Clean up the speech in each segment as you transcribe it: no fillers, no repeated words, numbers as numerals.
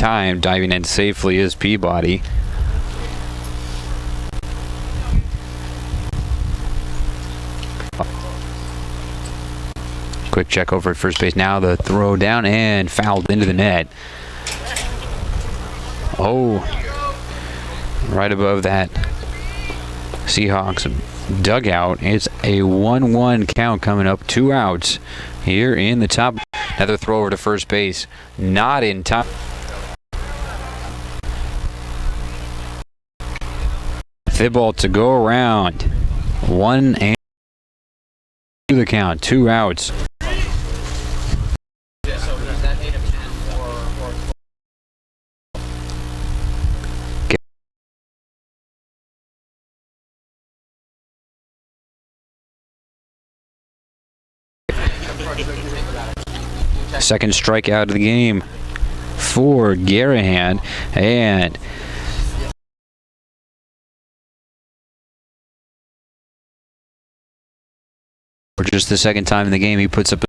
time. Diving in safely is Peabody. Quick check over at first base. Now the throw down and fouled into the net. Oh, right above that Seahawks dugout. It's a 1-1 count coming up. 2 outs here in the top. Another throw over to first base. Not in time. Thibault to go around. 1 and the count. 2 outs. Second strikeout of the game for Garahan, and for just the second time in the game he puts up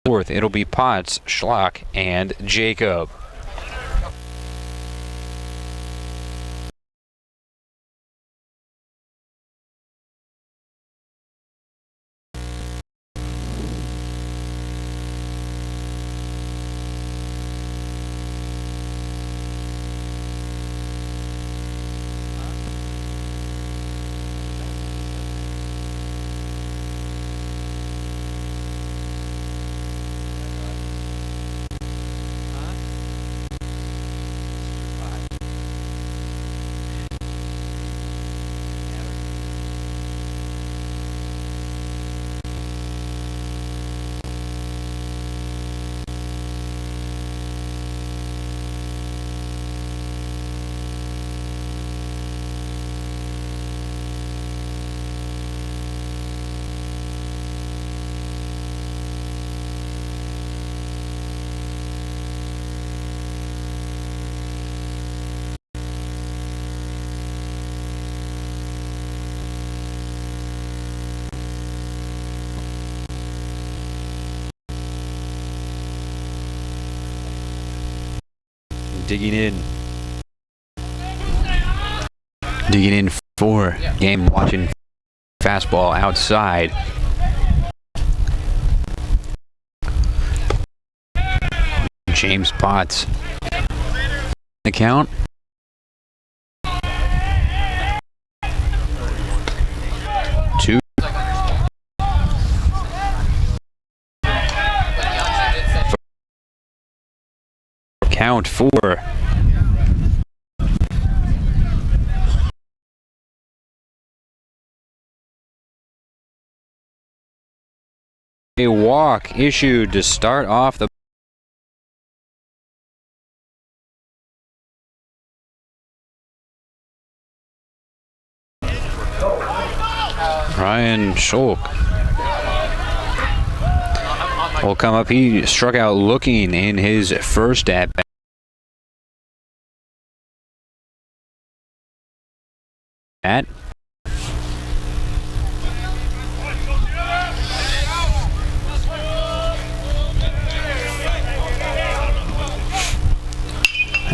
fourth. It'll be Potts, Schlock, and Jacob. Digging in for game, watching fastball outside. James Potts. The count. Two. Count 4. A walk issued to start off the Ryan Schulk will come up. He struck out looking in his first at bat.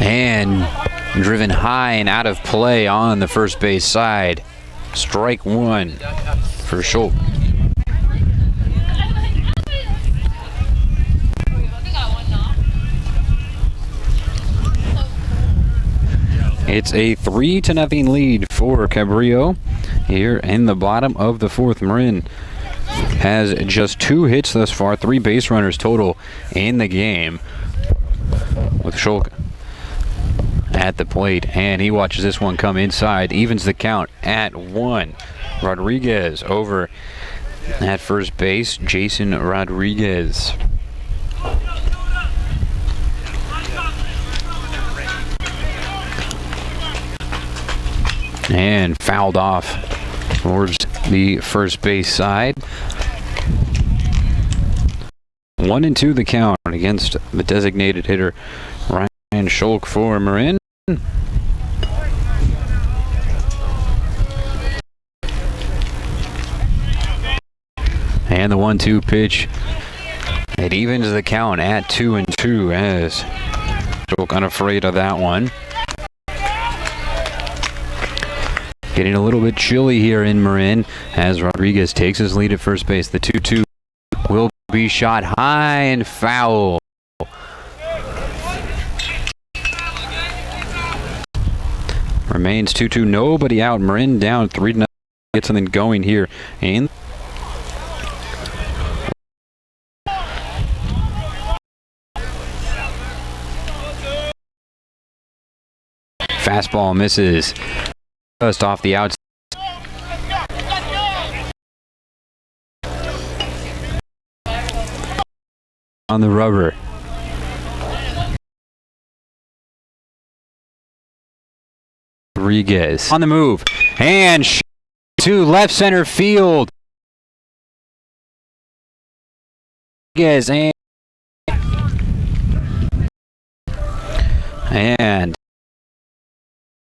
And driven high and out of play on the first base side. Strike 1 for Schulk. It's a 3-0 lead for Cabrillo here in the bottom of the 4th. Marin has just 2 hits thus far, 3 base runners total in the game, with Schulk at the plate, and he watches this one come inside, evens the count at 1. Rodriguez over at first base, Jason Rodriguez. And fouled off towards the first base side. 1-2 the count against the designated hitter Ryan Schulk for Marin. And the 1-2 pitch. It evens the count at 2-2 as Stoke unafraid of that one. Getting a little bit chilly here in Marin as Rodriguez takes his lead at first base. The 2-2 will be shot high and foul. Remains 2-2, nobody out. Marin down 3-0. Get something going here. And fastball misses. Just off the outside. On the rubber. Rodriguez on the move and to left center field. Rodriguez and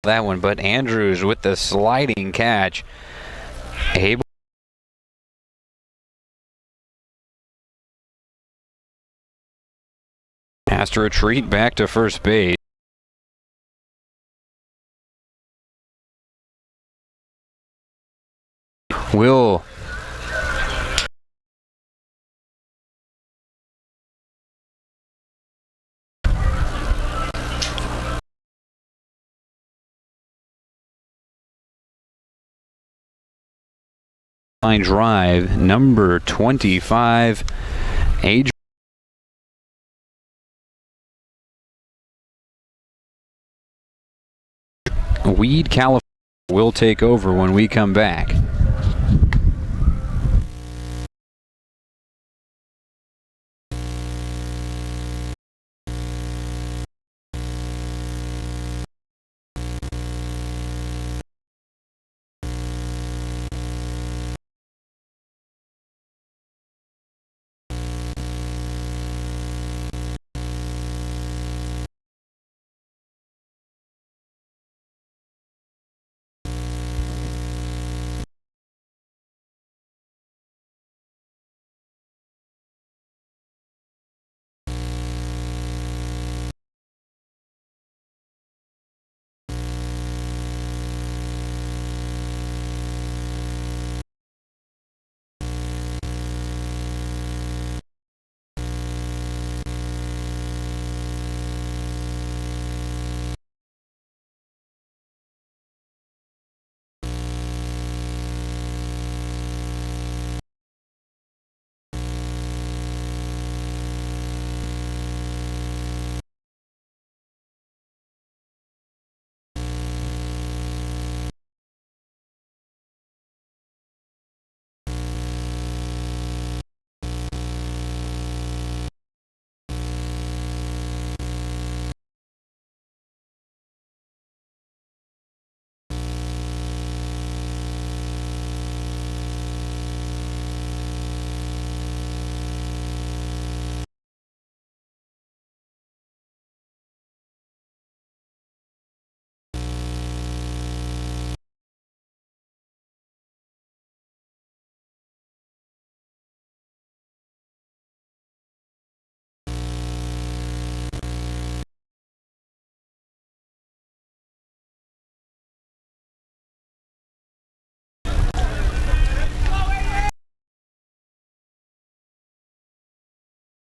that one, but Andrews with the sliding catch, able has to retreat back to first base. Will line drive number 25, Weed, California will take over when we come back.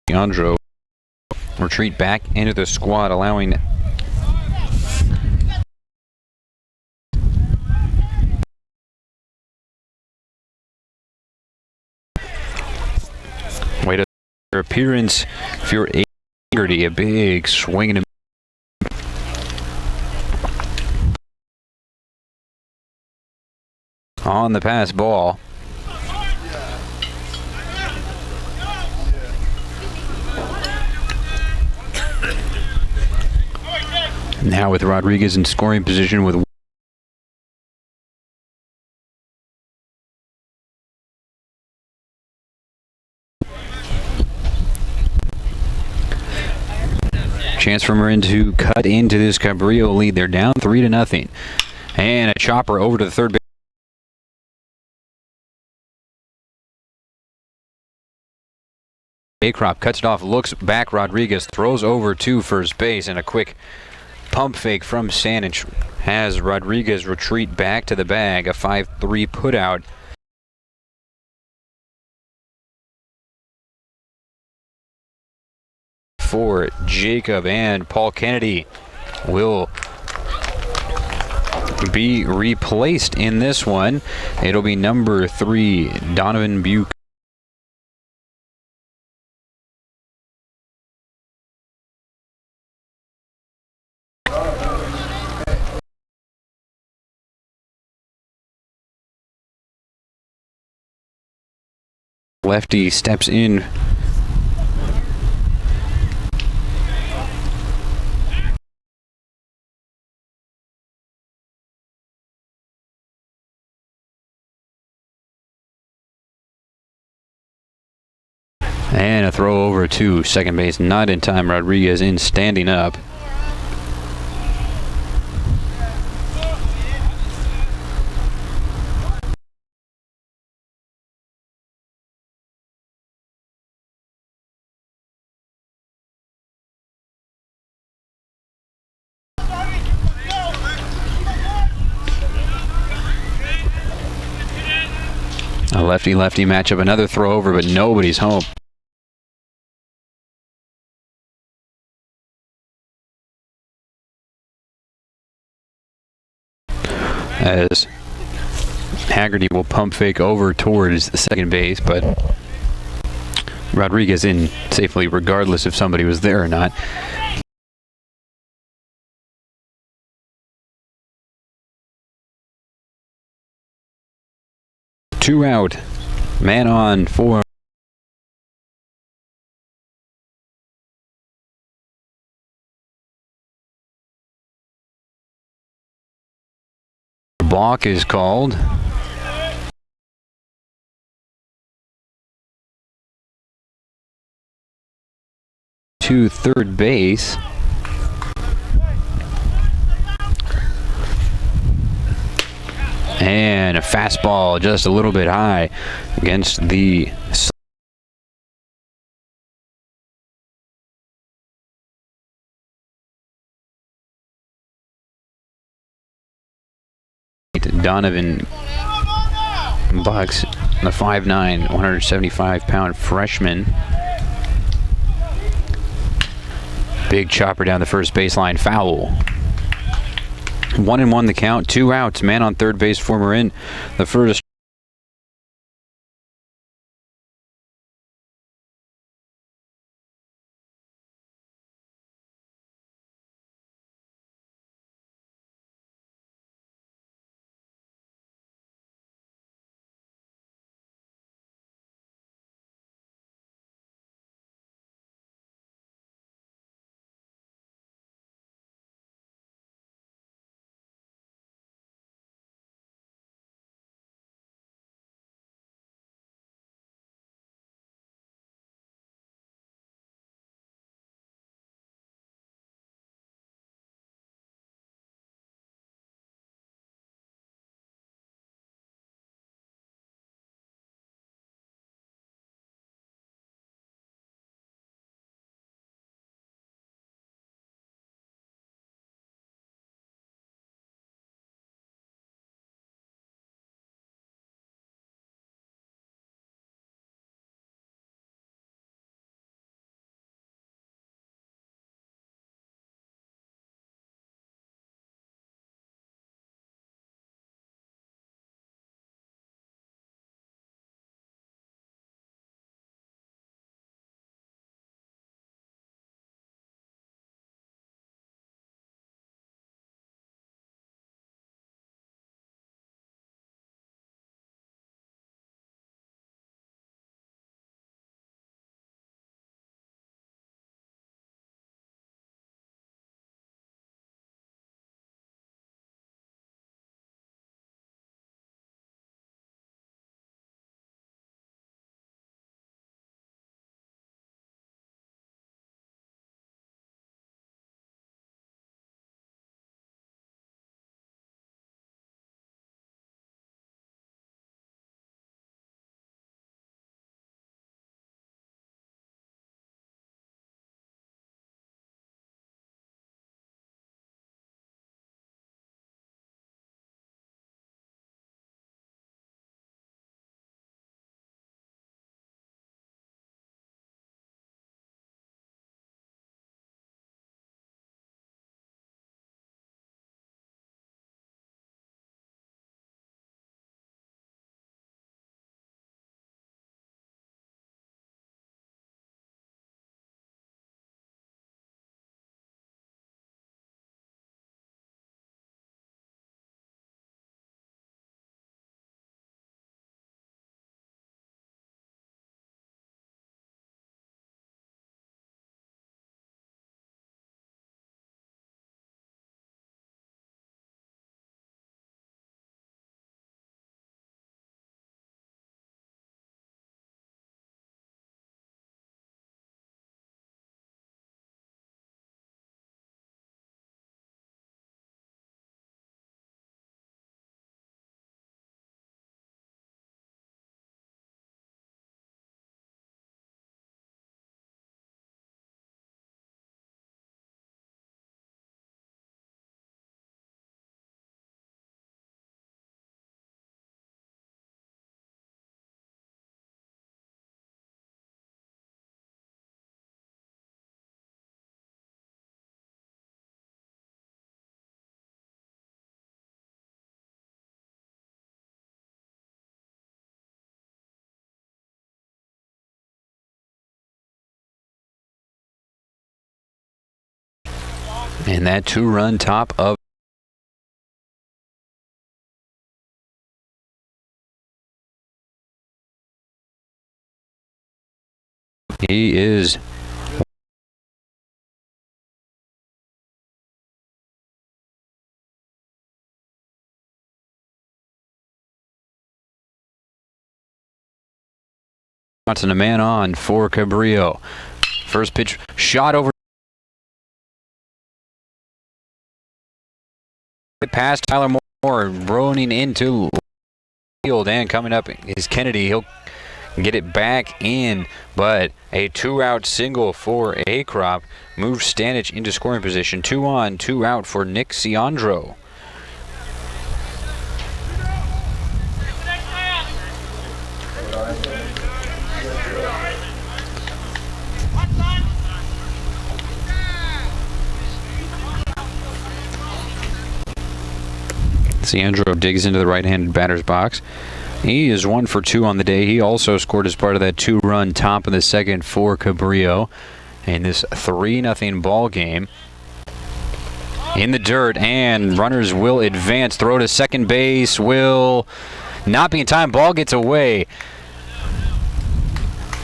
Leandro retreat back into the squad, allowing wait a appearance if you're a big swing and on the pass ball. Now with Rodriguez in scoring position with chance for Marin to cut into this Cabrillo lead. They're down 3-0. And a chopper over to the third base. Acrop cuts it off, looks back. Rodriguez throws over to first base, and a quick pump fake from Sanich has Rodriguez retreat back to the bag. A 5-3 putout. For Jacob, and Paul Kennedy will be replaced in this one. It'll be number 3, Donovan Buke. Lefty steps in. And a throw over to second base, not in time. Rodriguez in standing up. A lefty-lefty matchup, another throw over, but nobody's home. As Haggerty will pump fake over towards the second base, but Rodriguez in safely regardless if somebody was there or not. Two out, man on for balk is called. To third base. And a fastball just a little bit high against the Donovan Bucks, the 5'9", 175-pound freshman. Big chopper down the first baseline, foul. 1-1 the count, 2 outs, man on third base for Marin. The first And that 2-run top of he is Johnson, a man on for Cabrillo. First pitch shot over past Tyler Moore, running into field, and coming up is Kennedy. He'll get it back in, but a 2-out single for A-Crop moves Stanich into scoring position. 2 on, 2 out for Nick Ciandro. Ciandro digs into the right-handed batter's box. He is 1 for 2 on the day. He also scored as part of that 2-run top of the second for Cabrillo in this 3-0 ball game. In the dirt, and runners will advance. Throw to second base will not be in time. Ball gets away.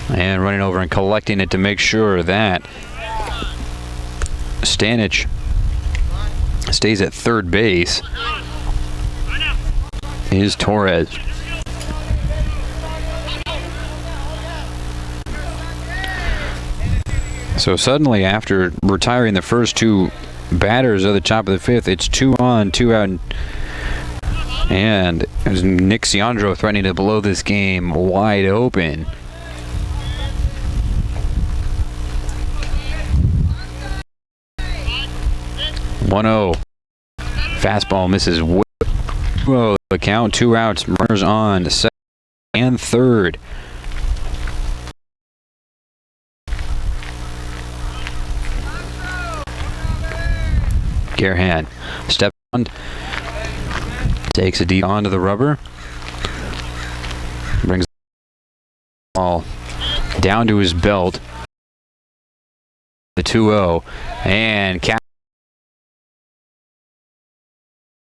And running over and collecting it to make sure that Stanich stays at third base is Torres. So suddenly, after retiring the first 2 batters of the top of the 5th, it's 2 on, 2 out. And it was Nick Ciandro threatening to blow this game wide open. One-0. Fastball misses. Whoa, the count, 2 outs, runners on, second and third. Gerhan steps on, takes a deep onto the rubber, brings the ball down to his belt. The 2-0, and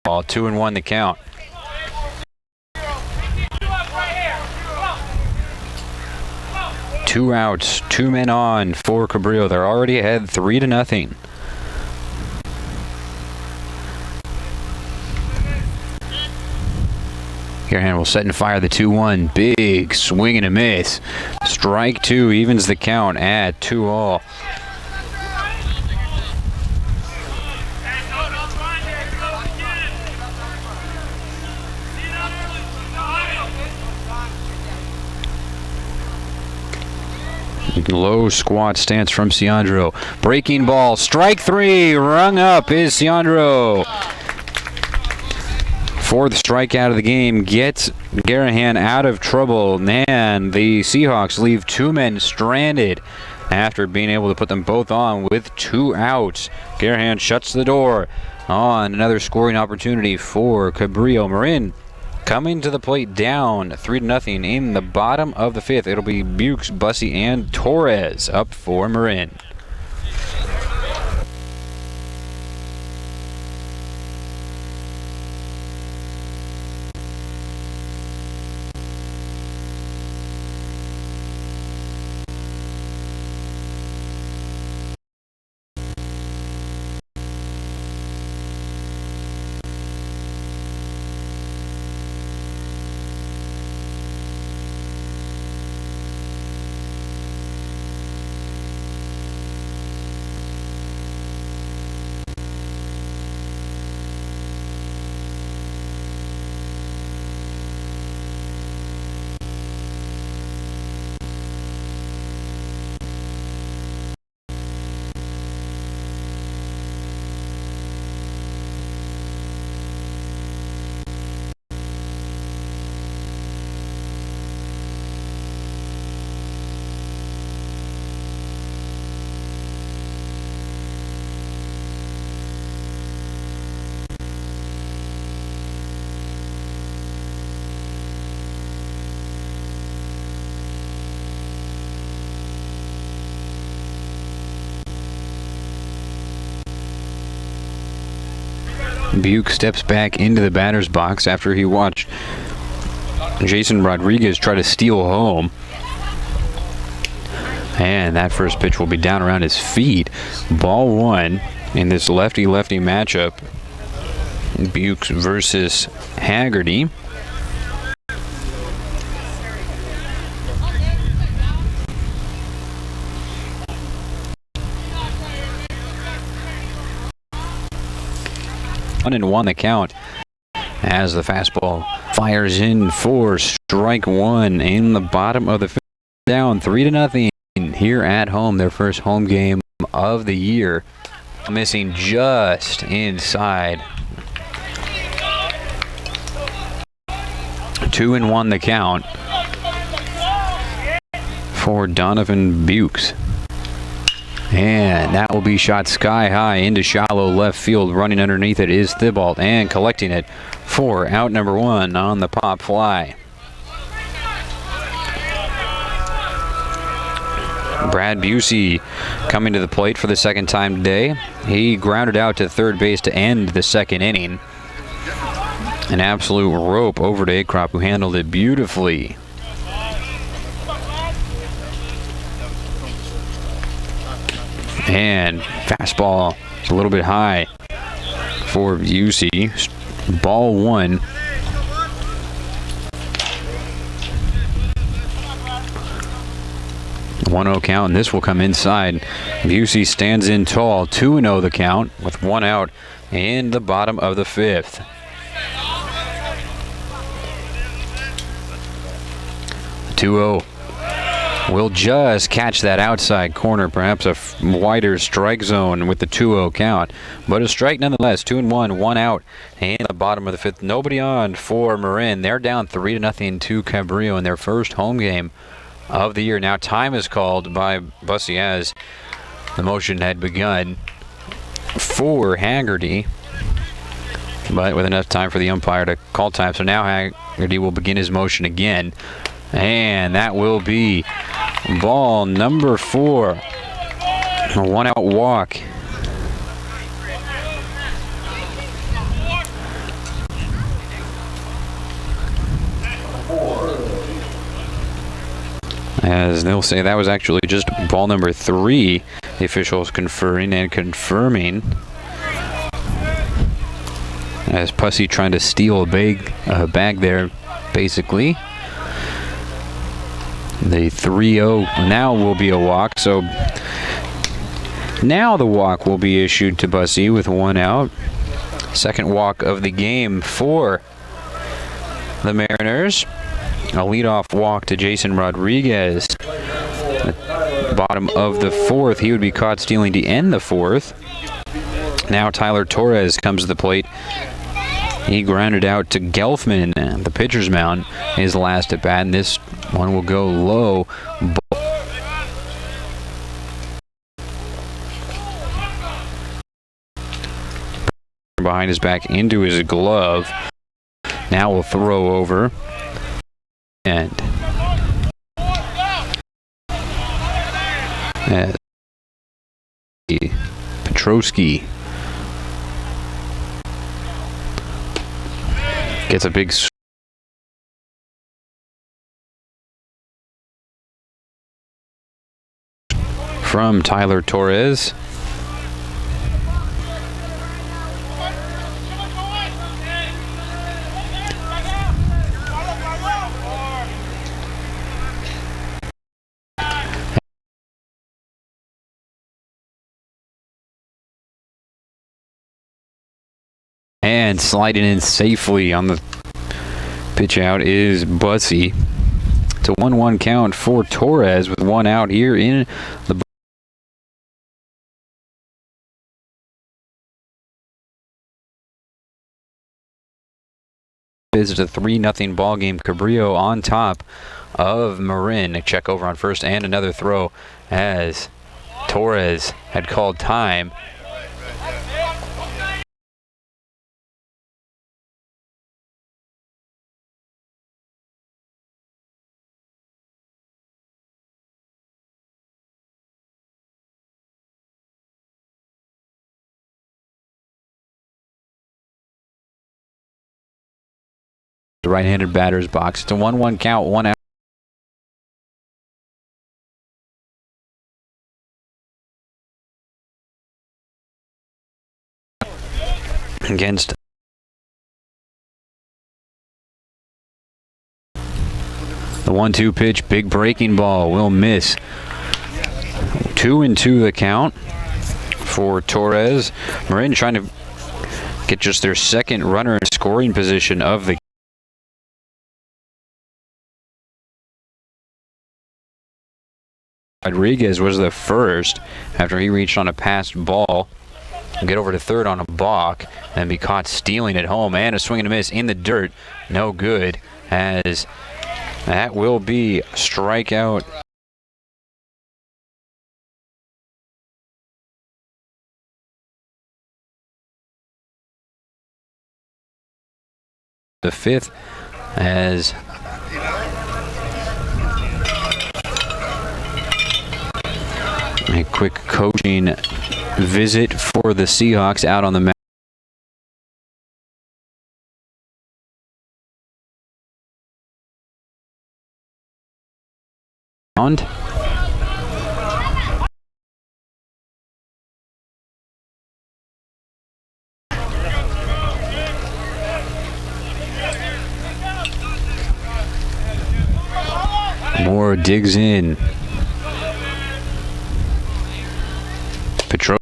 ball 2-1 the count. Two outs, 2 men on for Cabrillo. They're already ahead 3-0. Gerhan will set and fire the 2-1. Big swing and a miss. Strike 2 evens the count at 2-all. Low squat stance from Ciandro. Breaking ball. Strike 3. Rung up is Ciandro. 4th strikeout of the game gets Gerhan out of trouble. And the Seahawks leave 2 men stranded after being able to put them both on with 2 outs. Gerhan shuts the door on another scoring opportunity for Cabrillo. Marin coming to the plate down 3-0 in the bottom of the 5th. It'll be Bukes, Bussey, and Torres up for Marin. Buke steps back into the batter's box after he watched Jason Rodriguez try to steal home. And that first pitch will be down around his feet. Ball one in this lefty-lefty matchup. Bukes versus Haggerty. One and one the count as the fastball fires in for strike one in the bottom of the fifth. Down 3-0 here at home, their first home game of the year. Missing just inside. 2-1 the count for Donovan Bukes. And that will be shot sky high into shallow left field. Running underneath it is Thibault, and collecting it for out number one on the pop fly. Brad Busey coming to the plate for the second time today. He grounded out to third base to end the second inning. An absolute rope over to Acrop, who handled it beautifully. And fastball is a little bit high for Busey. Ball one. One-0 count, and this will come inside. Busey stands in tall. 2-0 the count with one out in the bottom of the fifth. The 2-0 will just catch that outside corner, perhaps a wider strike zone with the 2-0 count, but a strike nonetheless. 2-1, one out in the bottom of the fifth. Nobody on for Marin. They're down 3-0 to Cabrillo in their first home game of the year. Now time is called by Bussey as the motion had begun for Haggerty, but with enough time for the umpire to call time. So now Haggerty will begin his motion again, and that will be ball number 4. A one-out walk. As they'll say, that was actually just ball number 3. The officials conferring and confirming. As Pussy trying to steal a bag there, basically. The 3-0 now will be a walk, so now the walk will be issued to Bussey with one out. Second walk of the game for the Mariners. A leadoff walk to Jason Rodriguez. At the bottom of the fourth, he would be caught stealing to end the fourth. Now Tyler Torres comes to the plate. He grounded out to Gelfman, and the pitcher's mound, his last at bat, and this one will go low. Behind his back into his glove. Now we'll throw over. And Petrosky gets a big from Tyler Torres. And sliding in safely on the pitch out is Bussey. It's a 1-1 count for Torres with one out here in the It's a 3-0 ball game. Cabrillo on top of Marin. A check over on first and another throw as Torres had called time. the right-handed batter's box. It's a 1-1 count, 1 out. Against the 1-2 pitch, big breaking ball will miss. 2-2 the count for Torres. Marin trying to get just their second runner in scoring position of the Rodriguez was the first after he reached on a passed ball. Get over to third on a balk and be caught stealing at home, and a swing and a miss in the dirt. No good, as that will be strikeout. The fifth, as a quick coaching visit for the Seahawks out on the mound. Moore digs in. Petro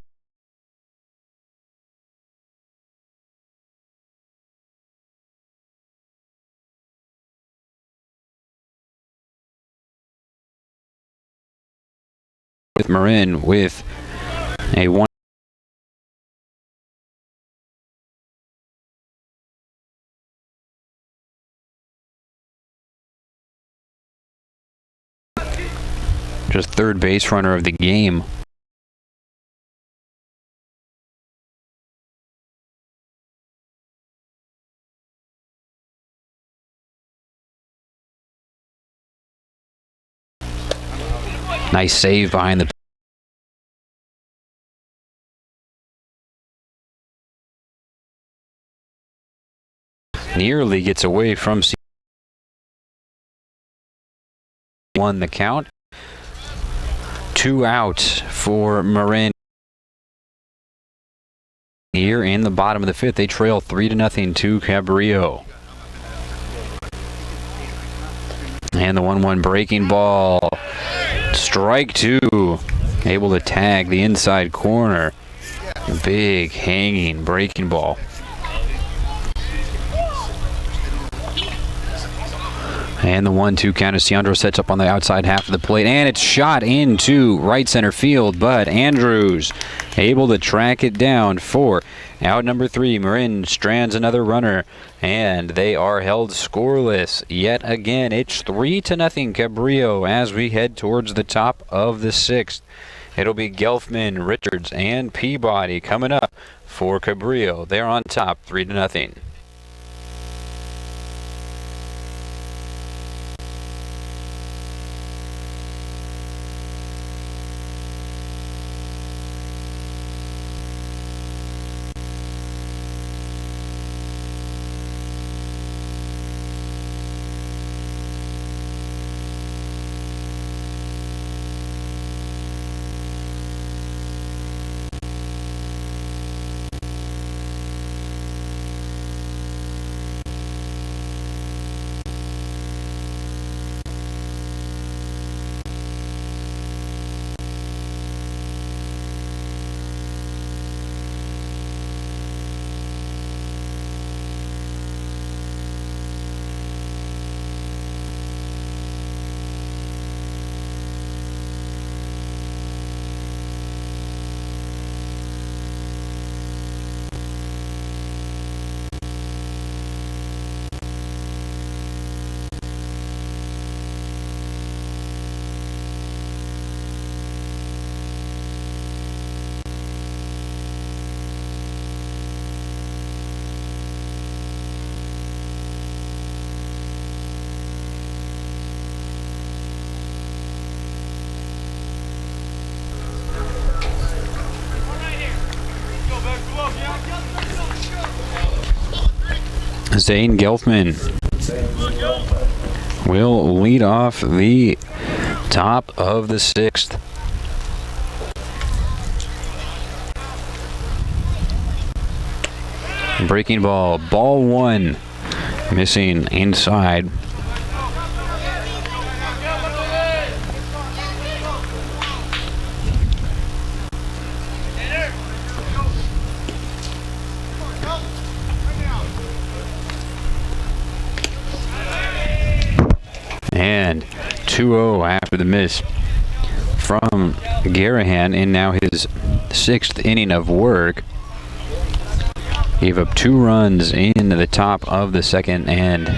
with Marin with a 1. Just third base runner of the game. Nice save behind the nearly gets away from 1 the count. 2 out for Marin. Here in the bottom of the fifth, they trail 3-0 to Cabrillo. And the 1-1 breaking ball. Strike 2. Able to tag the inside corner. Big hanging breaking ball. And the 1-2 count as Ciandro sets up on the outside half of the plate. And it's shot into right center field, but Andrews able to track it down for out number 3. Marin strands another runner, and they are held scoreless yet again. It's 3-0 Cabrillo as we head towards the top of the 6th. It'll be Gelfman, Richards, and Peabody coming up for Cabrillo. They're on top, 3-0. Zane Gelfman will lead off the top of the 6th. Breaking ball, ball 1, missing inside. And 2-0 after the miss from Garahan in now his 6th inning of work. Gave up 2 runs in the top of the 2nd and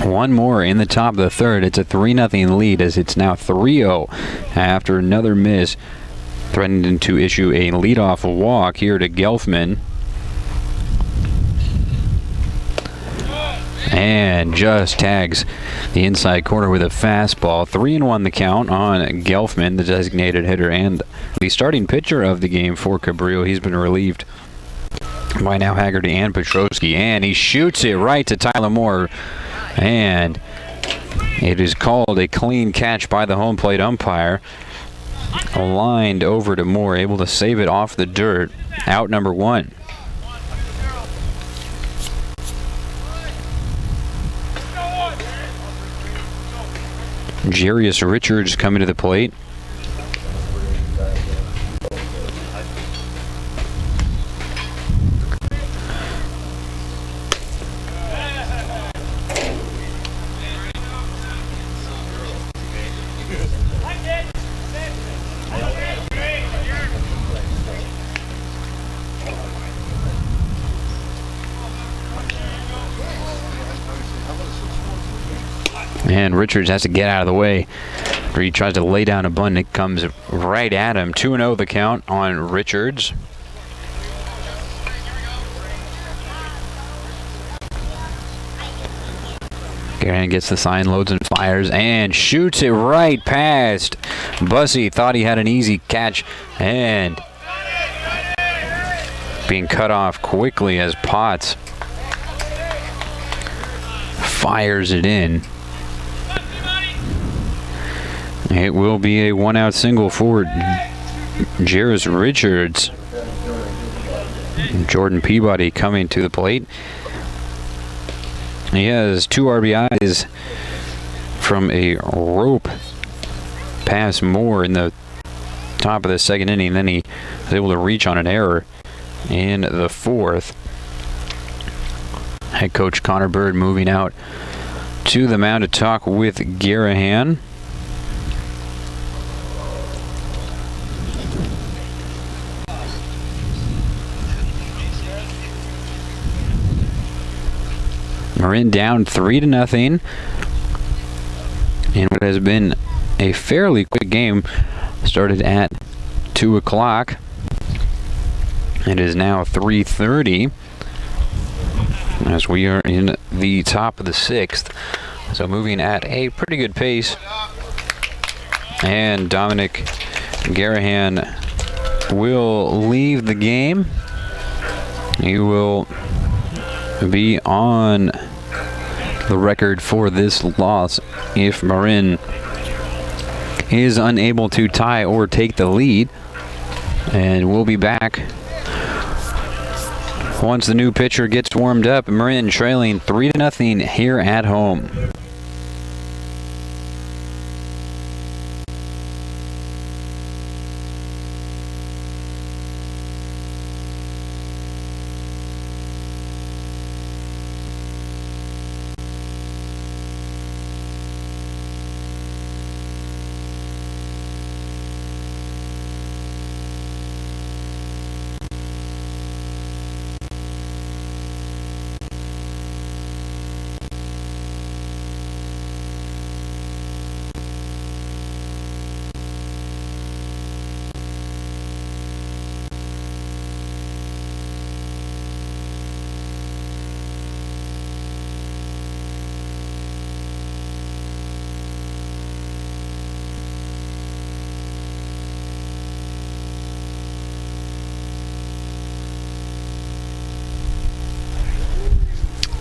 1 more in the top of the 3rd. It's a 3-0 lead as it's now 3-0 after another miss, threatening to issue a leadoff walk here to Gelfman. And just tags the inside corner with a fastball. 3-1 the count on Gelfman, the designated hitter and the starting pitcher of the game for Cabrillo. He's been relieved by now Haggerty and Petrosky, and he shoots it right to Tyler Moore, and it is called a clean catch by the home plate umpire. Lined over to Moore, able to save it off the dirt. Out number 1. Jarius Richards coming to the plate. And Richards has to get out of the way. He tries to lay down a bunt. It comes right at him. 2-0 the count on Richards. Garahan gets the sign, loads and fires, and shoots it right past Bussey. Thought he had an easy catch, and being cut off quickly as Potts fires it in. It will be a 1-out single for Jarius Richards. Jordan Peabody coming to the plate. He has 2 RBIs from a rope pass Moore in the top of the 2nd inning. Then he was able to reach on an error in the 4th. Head coach Connor Bird moving out to the mound to talk with Garahan. Marin down 3-0 in what has been a fairly quick game. Started at 2 o'clock. It is now 3:30 as we are in the top of the 6th. So moving at a pretty good pace. And Dominic Garahan will leave the game. He will be on the record for this loss if Marin is unable to tie or take the lead. And we'll be back once the new pitcher gets warmed up. Marin trailing 3-0 here at home.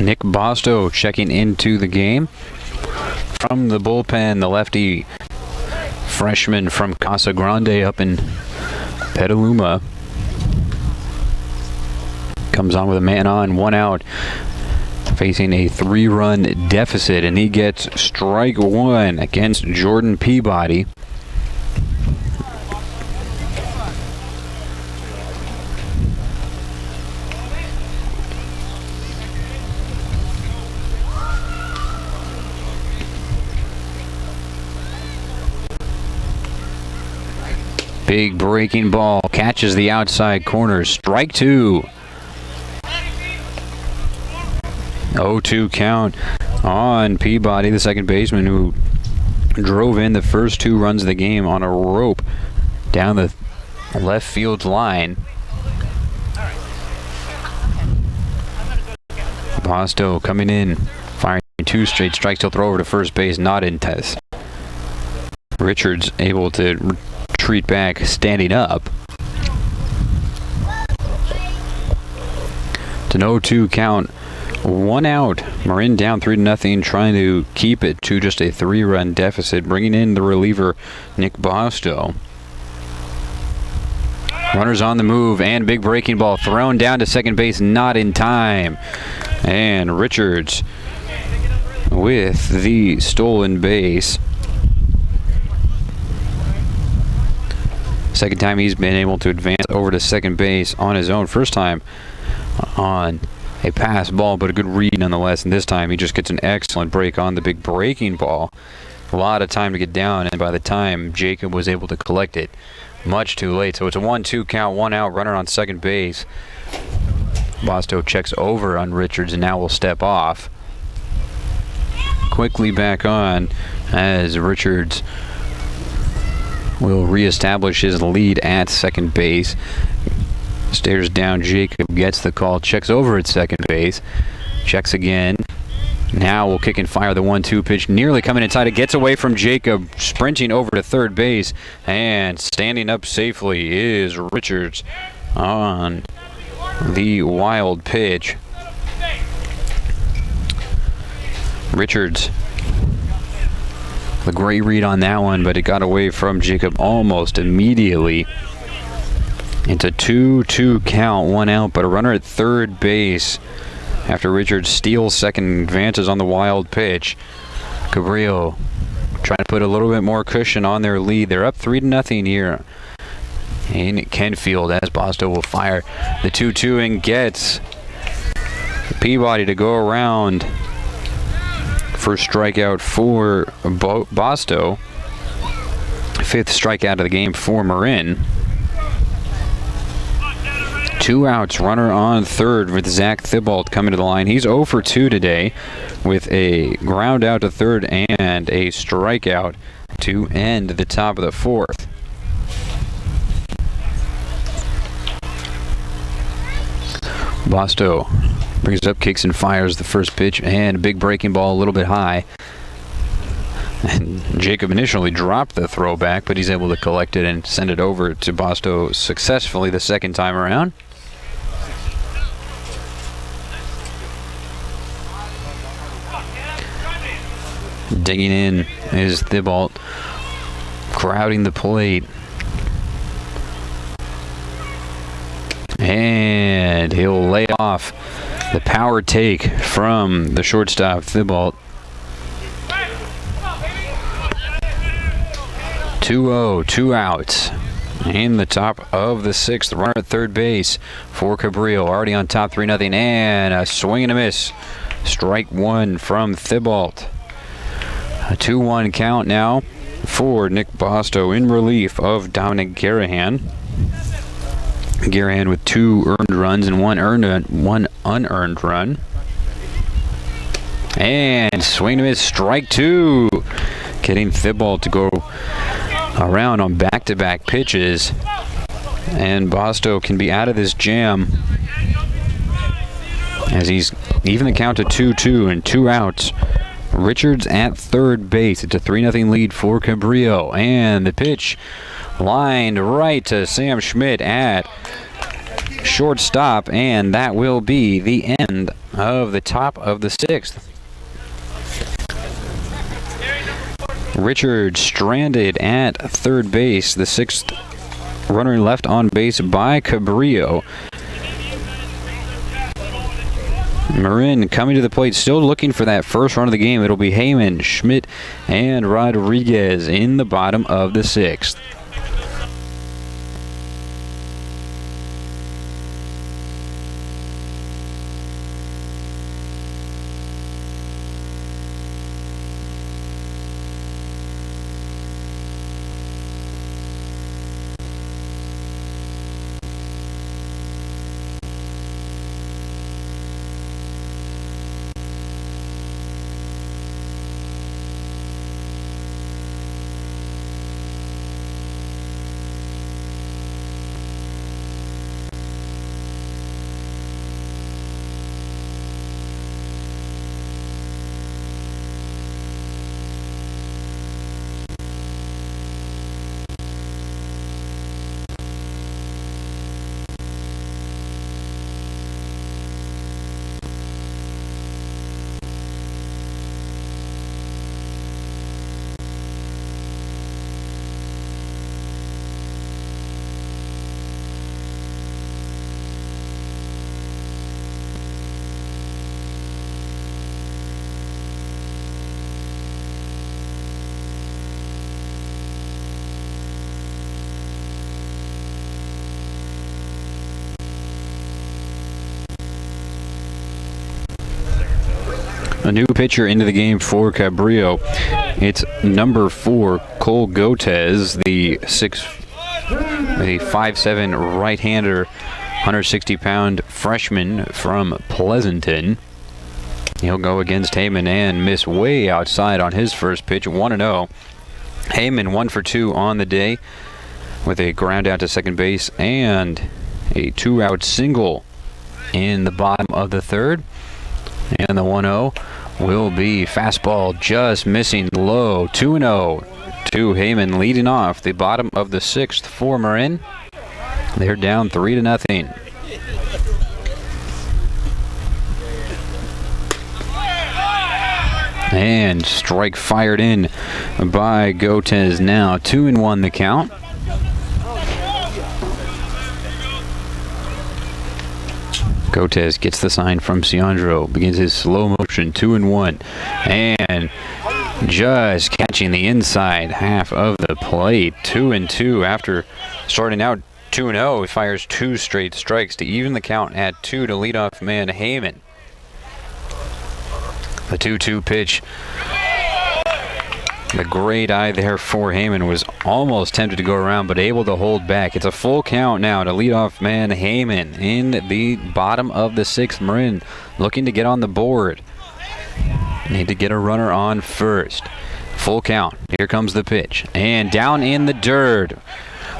Nick Bosto checking into the game. From the bullpen, the lefty freshman from Casa Grande up in Petaluma comes on with a man on, 1 out, facing a 3-run deficit, and he gets strike 1 against Jordan Peabody. Big breaking ball, catches the outside corner, strike 2. 0-2 count on Peabody, the second baseman who drove in the first 2 runs of the game on a rope down the left field line. Bosto coming in, firing 2 straight strikes. He'll throw over to first base, not in test. Richards able to retreat back, standing up. It's an 0-2 count. 1 out. Marin down 3-0, trying to keep it to just a 3-run deficit, bringing in the reliever Nick Bosto. Runners on the move, and big breaking ball thrown down to second base, not in time. And Richards with the stolen base. Second time he's been able to advance over to second base on his own. First time on a pass ball, but a good read nonetheless. And this time he just gets an excellent break on the big breaking ball. A lot of time to get down, and by the time Jacob was able to collect it, much too late. So it's a 1-2 count, 1 out, runner on second base. Bosto checks over on Richards and now will step off. Quickly back on as Richards will reestablish his lead at second base. Stares down Jacob, gets the call, checks over at second base, checks again. Now will kick and fire the 1-2 pitch, nearly coming inside. It gets away from Jacob, sprinting over to third base, and standing up safely is Richards on the wild pitch. Richards, the great read on that one, but it got away from Jacob almost immediately. It's a 2-2 count, 1 out, but a runner at third base after Richards steals second, advances on the wild pitch. Cabrillo trying to put a little bit more cushion on their lead. They're up 3-0 here in Kentfield as Bosto will fire the 2-2 and gets Peabody to go around. First strikeout for Bosto. 5th strikeout of the game for Marin. 2 outs, runner on third with Zach Thibault coming to the line. He's 0 for 2 today with a ground out to third and a strikeout to end the top of the 4th. Bosto brings it up, kicks and fires the first pitch, and a big breaking ball a little bit high. And Jacob initially dropped the throwback, but he's able to collect it and send it over to Bosto successfully the second time around. Digging in is Thibault, crowding the plate. And he'll lay off the power take from the shortstop, Thibault. 2-0, 2 outs in the top of the 6th. Runner at third base for Cabrillo, already on top, 3-0, and a swing and a miss. Strike 1 from Thibault. A 2-1 count now for Nick Bosto in relief of Dominic Garahan. Garahan with 2 earned runs and one unearned run. And swing and miss, strike 2. Getting Thibault to go around on back-to-back pitches. And Bosto can be out of this jam as he's even the count to 2-2 and 2 outs. Richards at third base. It's a 3-0 lead for Cabrillo. And the pitch lined right to Sam Schmidt at shortstop, and that will be the end of the top of the 6th. Richard stranded at third base. The 6th runner left on base by Cabrillo. Marin coming to the plate, still looking for that first run of the game. It'll be Heyman, Schmidt, and Rodriguez in the bottom of the 6th. A new pitcher into the game for Cabrillo. It's number 4, Cole Gotez, the 5'7" right-hander, 160-pound freshman from Pleasanton. He'll go against Heyman and miss way outside on his first pitch, 1-0. Heyman 1 for 2 on the day with a ground out to second base and a 2-out single in the bottom of the 3rd. And the 1-0 will be fastball just missing low. 2-0 to Heyman, leading off the bottom of the 6th for Marin. They're down 3-0. And strike fired in by Gotez now. 2-1 the count. Gotez gets the sign from Ciandro, begins his slow motion, 2-1, and just catching the inside half of the plate. 2-2 after starting out 2-0. He fires 2 straight strikes to even the count at 2 to leadoff man Heyman. The 2-2 pitch. The great eye there for Heyman, was almost tempted to go around, but able to hold back. It's a full count now to leadoff man Heyman in the bottom of the 6th. Marin looking to get on the board. Need to get a runner on first. Full count. Here comes the pitch. And down in the dirt.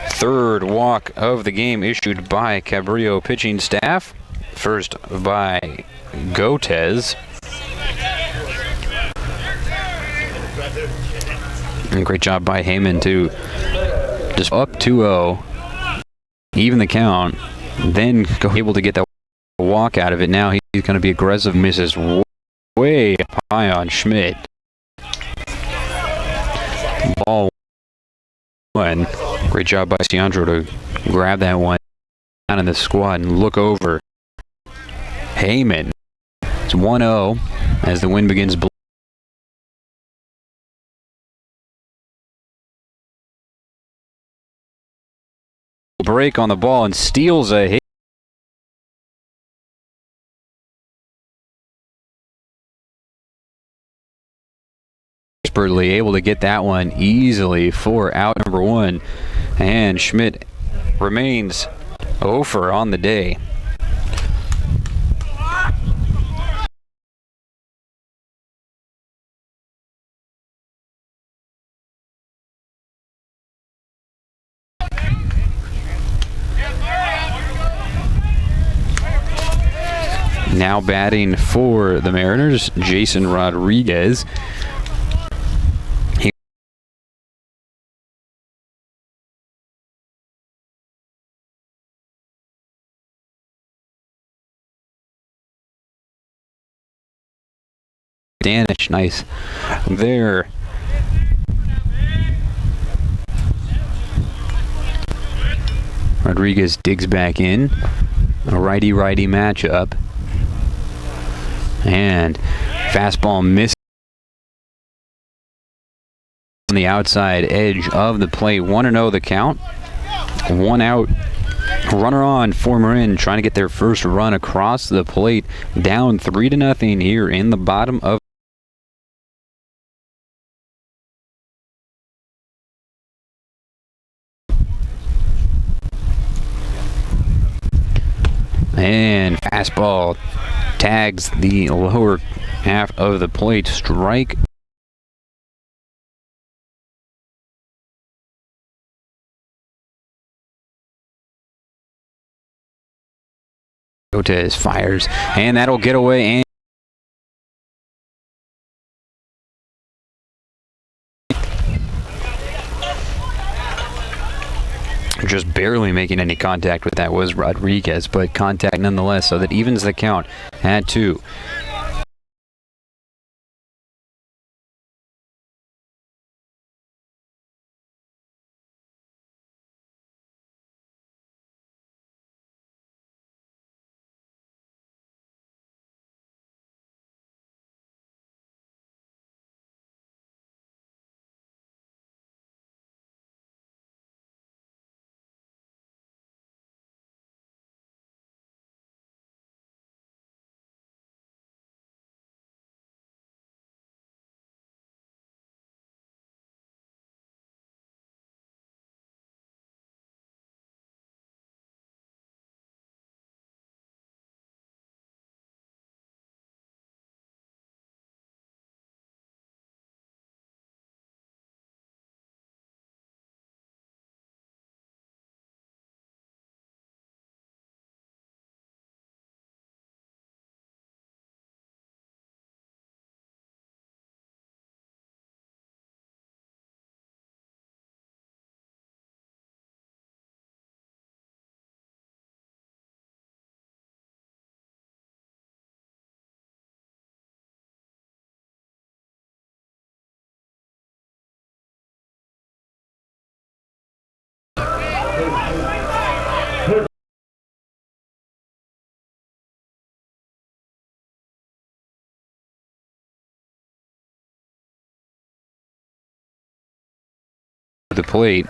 3rd walk of the game issued by Cabrillo pitching staff. First by Gotez. And great job by Heyman to just up 2-0, even the count, then able to get that walk out of it. Now he's going to be aggressive, misses way up high on Schmidt. Ball 1. Great job by Ciandro to grab that one down in the squad and look over. Heyman. It's 1-0 as the wind begins blowing. Break on the ball and steals a hit. Expertly able to get that one easily for out number 1, and Schmidt remains 0 for on the day. Now batting for the Mariners, Jason Rodriguez. Danish, nice there. Rodriguez digs back in. A righty-righty matchup. And fastball missed on the outside edge of the plate. 1-0 the count. 1 out. Runner on for Marin, trying to get their first run across the plate. Down 3-0 here in the bottom of and fastball tags the lower half of the plate. Strike. Cortez fires, and that'll get away. And just barely making any contact with that was Rodriguez, but contact nonetheless, so that evens the count at 2. The plate.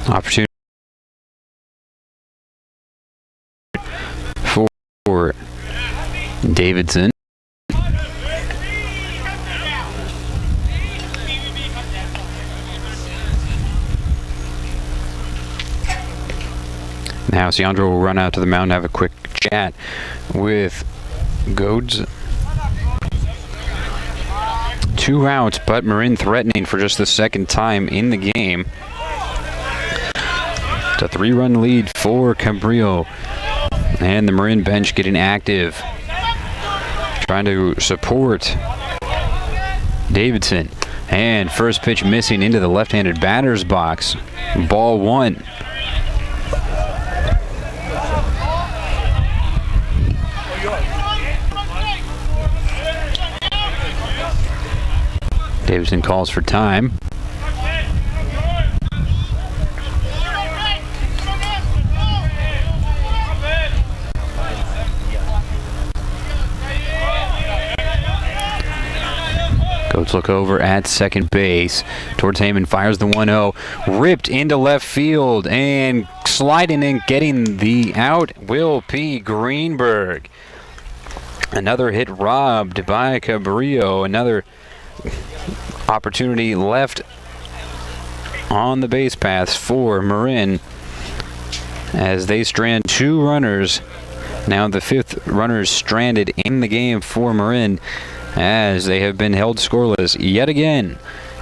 Opportunity for Davidson. Now Sandro will run out to the mound and have a quick chat with Goads. 2 outs, but Marin threatening for just the second time in the game. It's a 3-run lead for Cabrillo. And the Marin bench getting active. Trying to support Davidson. And first pitch missing into the left-handed batter's box. Ball 1. Davidson calls for time. Goats look over at second base towards Heyman, fires the 1-0, ripped into left field, and sliding in, getting the out, Will P. Greenberg. Another hit robbed by Cabrillo. Another opportunity left on the base paths for Marin as they strand 2 runners. Now the 5th runner is stranded in the game for Marin as they have been held scoreless yet again.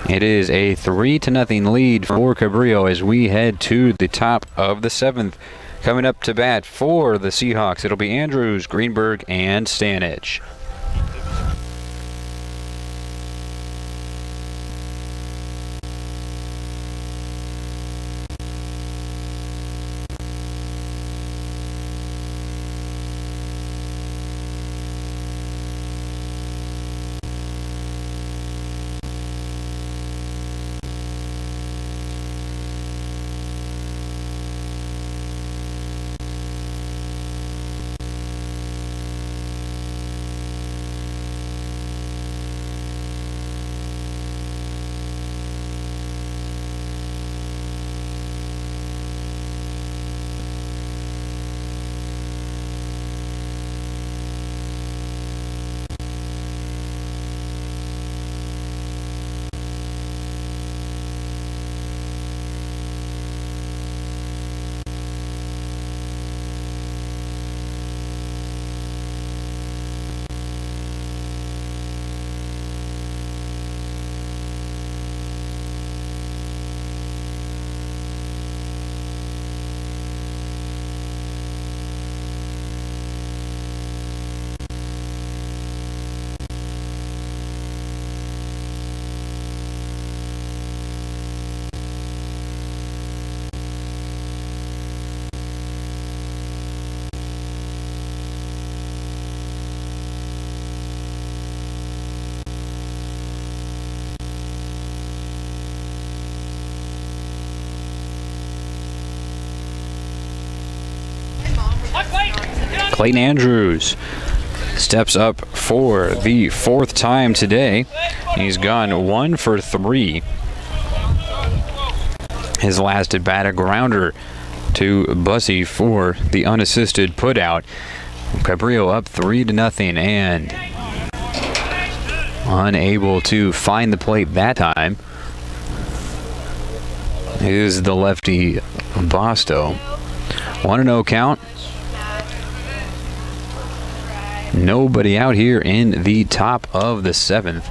It is a 3-0 lead for Cabrillo as we head to the top of the 7th. Coming up to bat for the Seahawks, it'll be Andrews, Greenberg, and Stanich. Clayton Andrews steps up for the 4th time today. He's gone 1 for 3. His last at bat, a grounder to Bussey for the unassisted putout. Cabrillo up 3-0 and unable to find the plate that time is the lefty Bosto. 1-0 count. Nobody out here in the top of the 7th.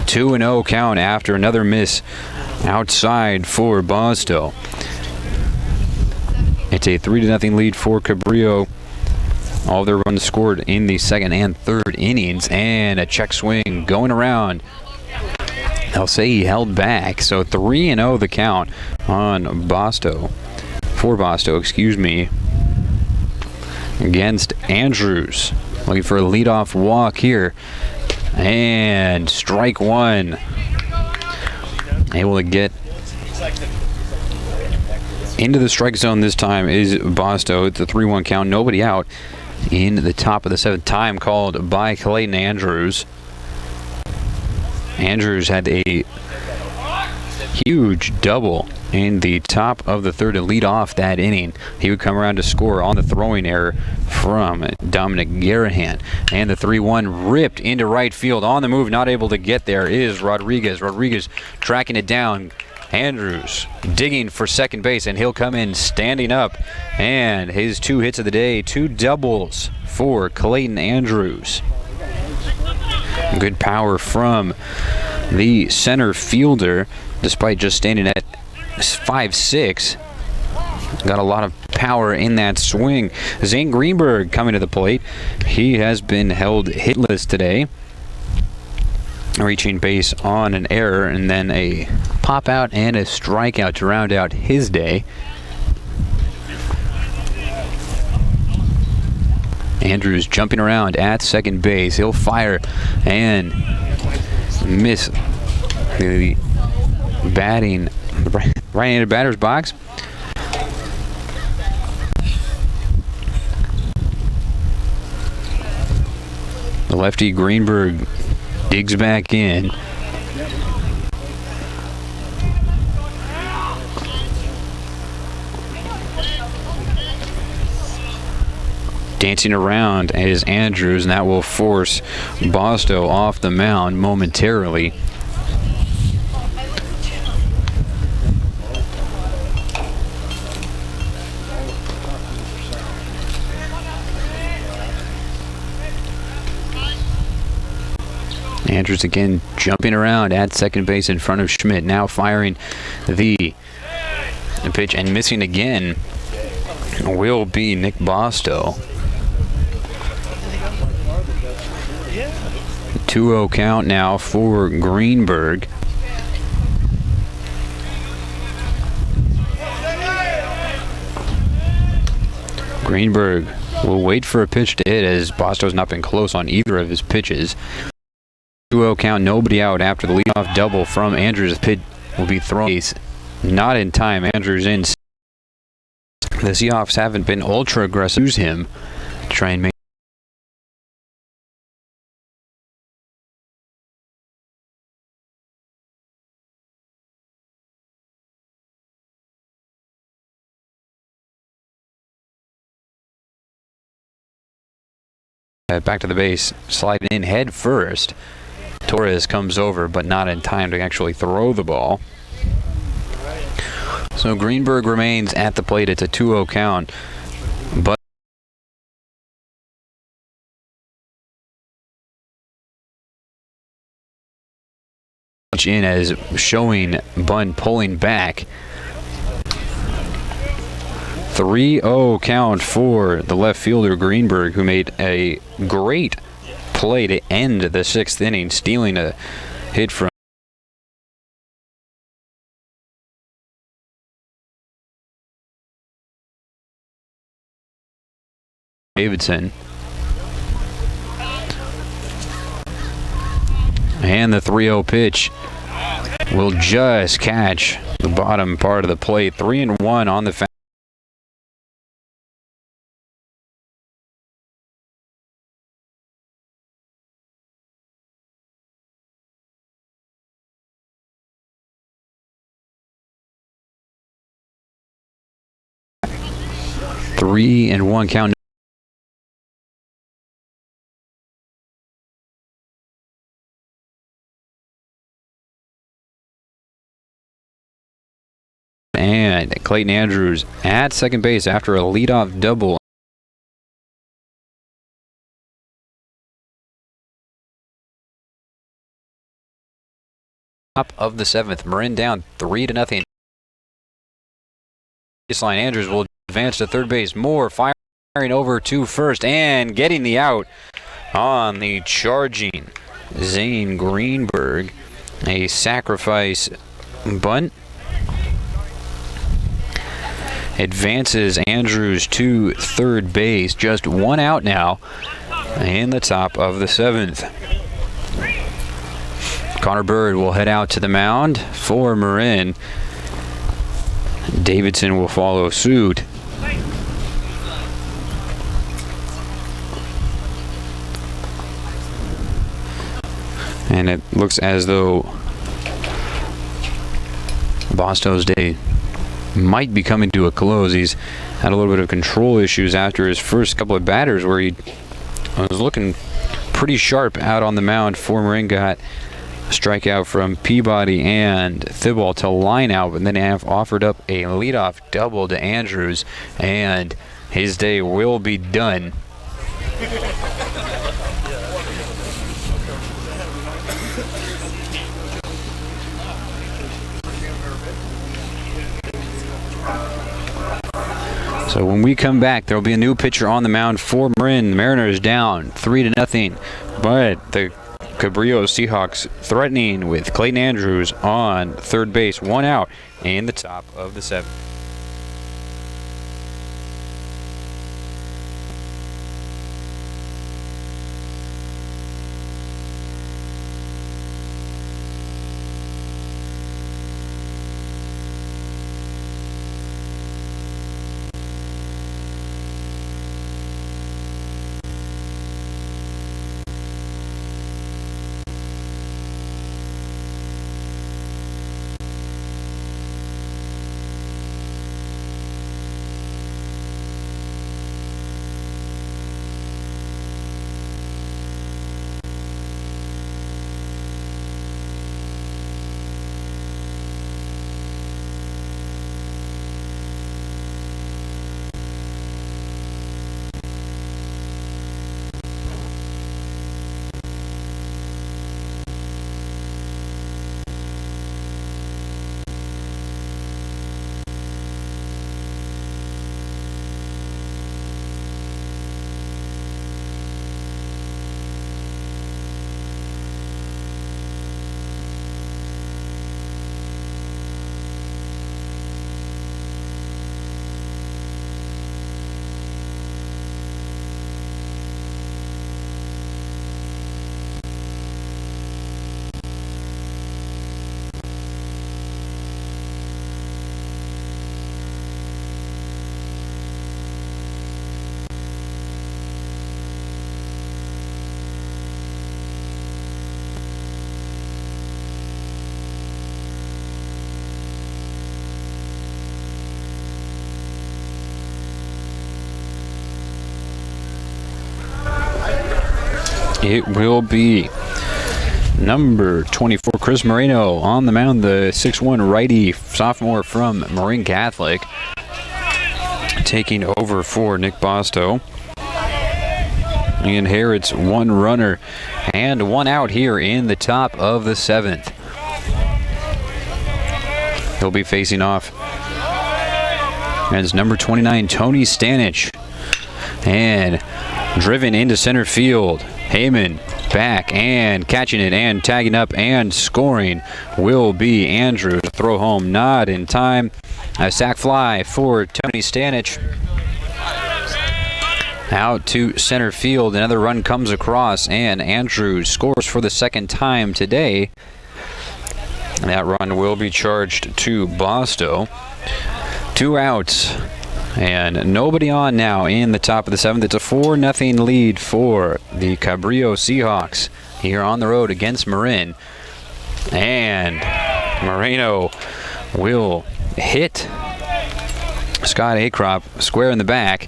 2-0 count after another miss outside for Bosto. It's a 3-0 lead for Cabrillo. All their runs scored in the 2nd and 3rd innings, and a check swing going around. They'll say he held back, so 3-0 the count on Bosto. For Bosto, excuse me. Against Andrews. Looking for a leadoff walk here. And strike 1. Able to get into the strike zone this time is Bosto. It's a 3-1 count. Nobody out in the top of the 7th. Time called by Clayton Andrews. Andrews had a huge double in the top of the 3rd to lead off that inning. He would come around to score on the throwing error from Dominic Garahan. And the 3-1 ripped into right field. On the move, not able to get there is Rodriguez. Rodriguez tracking it down. Andrews digging for second base, and he'll come in standing up. And his 2 hits of the day, 2 doubles for Clayton Andrews. Good power from the center fielder, despite just standing at 5'6". Got a lot of power in that swing. Zane Greenberg coming to the plate. He has been held hitless today, reaching base on an error and then a pop out and a strikeout to round out his day. Andrews jumping around at second base. He'll fire and miss the batting, right-handed batter's box. The lefty Greenberg digs back in. Dancing around is Andrews, and that will force Bosto off the mound momentarily. Andrews again jumping around at second base in front of Schmidt. Now firing the The pitch and missing again will be Nick Bosto. 2-0 count now for Greenberg. Greenberg will wait for a pitch to hit, as Bosto's not been close on either of his pitches. 2-0 count, nobody out after the leadoff double from Andrews. The pitch will be thrown. Not in time. Andrews in. The Seahawks haven't been ultra aggressive. Use him to try and make. Back to the base, sliding in head first. Torres comes over, but not in time to actually throw the ball. So Greenberg remains at the plate. It's a 2-0 count. But in as showing bunt pulling back. 3-0 count for the left fielder Greenberg, who made a great play to end the 6th inning, stealing a hit from Davidson. And the 3-0 pitch will just catch the bottom part of the plate. 3-1 on the Three and one count. And Clayton Andrews at second base after a leadoff double. Top of the 7th, Marin down 3-0. Baseline, Andrews will advance to third base. Moore firing over to first and getting the out on the charging Zane Greenberg. A sacrifice bunt. Advances Andrews to third base. Just one out now in the top of the 7th. Connor Bird will head out to the mound for Marin. Davidson will follow suit. And it looks as though Bosto's day might be coming to a close. He's had a little bit of control issues after his first couple of batters where he was looking pretty sharp out on the mound. For Marin, got a strikeout from Peabody and Thibault to line out, but then have offered up a leadoff double to Andrews, and his day will be done. So when we come back, there will be a new pitcher on the mound for Marin. The Mariners down 3-0, but the Cabrillo Seahawks threatening with Clayton Andrews on third base, one out in the top of the 7th. It will be number 24, Chris Moreno, on the mound, the 6'1" righty sophomore from Marin Catholic, taking over for Nick Bosto. He inherits one runner and one out here in the top of the 7th. He'll be facing off as number 29, Tony Stanich. And driven into center field. Heyman back and catching it and tagging up and scoring will be Andrew. To throw home, not in time. A sac fly for Tony Stanich. Out to center field. Another run comes across, and Andrews scores for the second time today. That run will be charged to Bosto. 2 outs and nobody on now in the top of the 7th. It's a 4-0 lead for the Cabrillo Seahawks here on the road against Marin. And Moreno will hit Scott Acrop square in the back.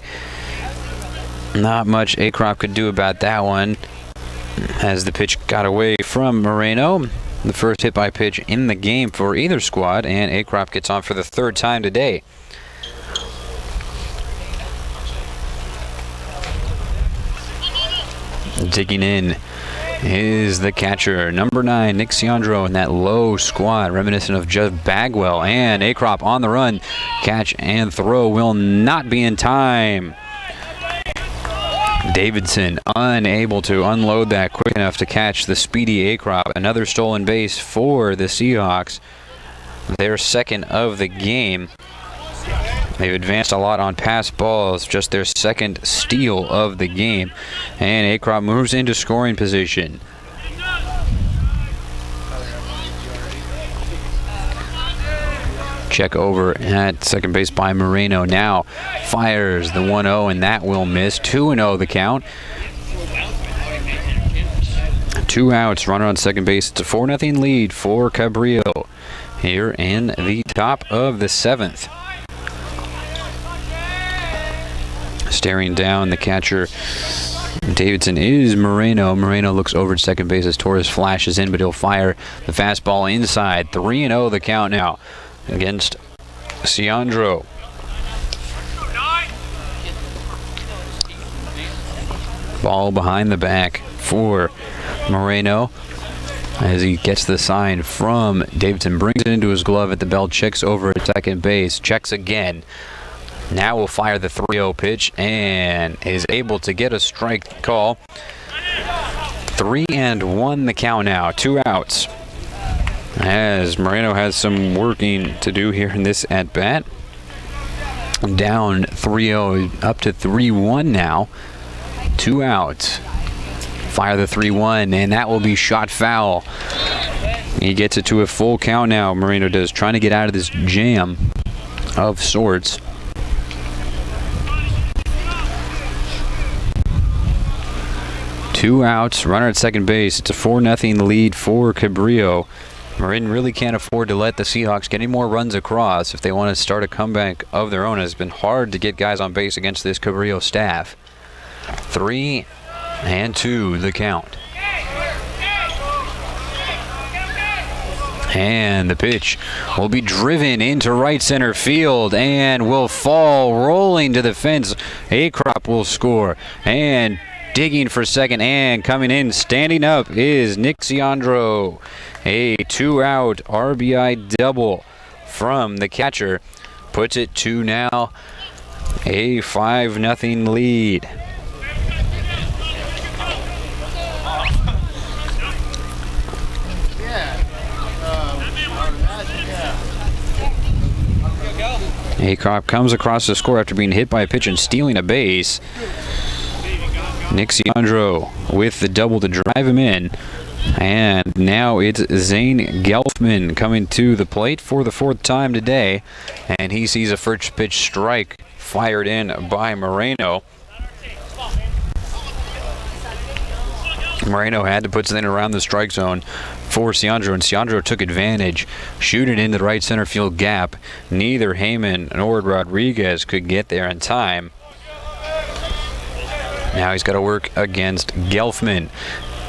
Not much Acrop could do about that one as the pitch got away from Moreno. The first hit by pitch in the game for either squad, and Acrop gets on for the 3rd time today. Digging in is the catcher, number 9, Nick Ciandro, in that low squad, reminiscent of Jeff Bagwell. And Acrop on the run. Catch and throw will not be in time. Davidson unable to unload that quick enough to catch the speedy Acrop. Another stolen base for the Seahawks. Their 2nd of the game. They've advanced a lot on pass balls, just their 2nd steal of the game. And Acrop moves into scoring position. Check over at second base by Moreno. Now fires the 1-0, and that will miss. 2-0 the count. 2 outs, runner on second base. It's a 4-0 lead for Cabrillo here in the top of the 7th. Staring down the catcher, Davidson, is Moreno. Moreno looks over at second base as Torres flashes in, but he'll fire the fastball inside. 3-0 the count now against Ciandro. Ball behind the back for Moreno as he gets the sign from Davidson. Brings it into his glove at the belt. Checks over at second base. Checks again. Now will fire the 3-0 pitch and is able to get a strike call. 3-1 the count now. 2 outs. As Moreno has some working to do here in this at-bat. Down 3-0, up to 3-1 now. 2 outs. Fire the 3-1, and that will be shot foul. He gets it to a full count now, Moreno does, trying to get out of this jam of sorts. Two outs, runner at second base. It's a 4-0 lead for Cabrillo. Marin really can't afford to let the Seahawks get any more runs across if they want to start a comeback of their own. It's been hard to get guys on base against this Cabrillo staff. 3-2 the count. And the pitch will be driven into right center field and will fall rolling to the fence. Acrop will score. And digging for second and coming in, standing up, is Nick Ciandro. A 2-out RBI double from the catcher puts it to now a 5-0 lead. Acrop comes across the score after being hit by a pitch and stealing a base. Nick Ciandro with the double to drive him in. And now it's Zane Gelfman coming to the plate for the 4th time today. And he sees a first pitch strike fired in by Moreno. Moreno had to put something around the strike zone for Ciandro, and Ciandro took advantage, shooting into the right center field gap. Neither Heyman nor Rodriguez could get there in time. Now he's got to work against Gelfman.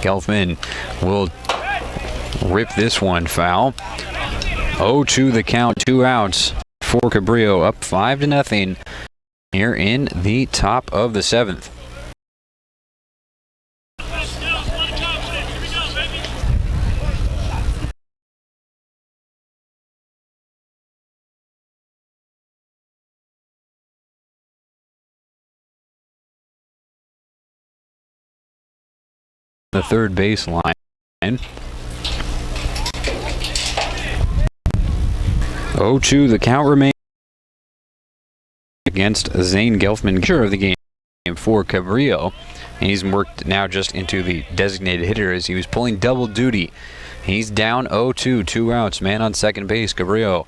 Gelfman will rip this one foul. 0-2 the count, 2 outs for Cabrillo, up 5-0 here in the top of the 7th. The third baseline. 0-2 the count remains against Zane Gelfman, of the game for Cabrillo. And he's worked now just into the designated hitter as he was pulling double duty. He's down 0-2, 2 outs, man on second base. Cabrillo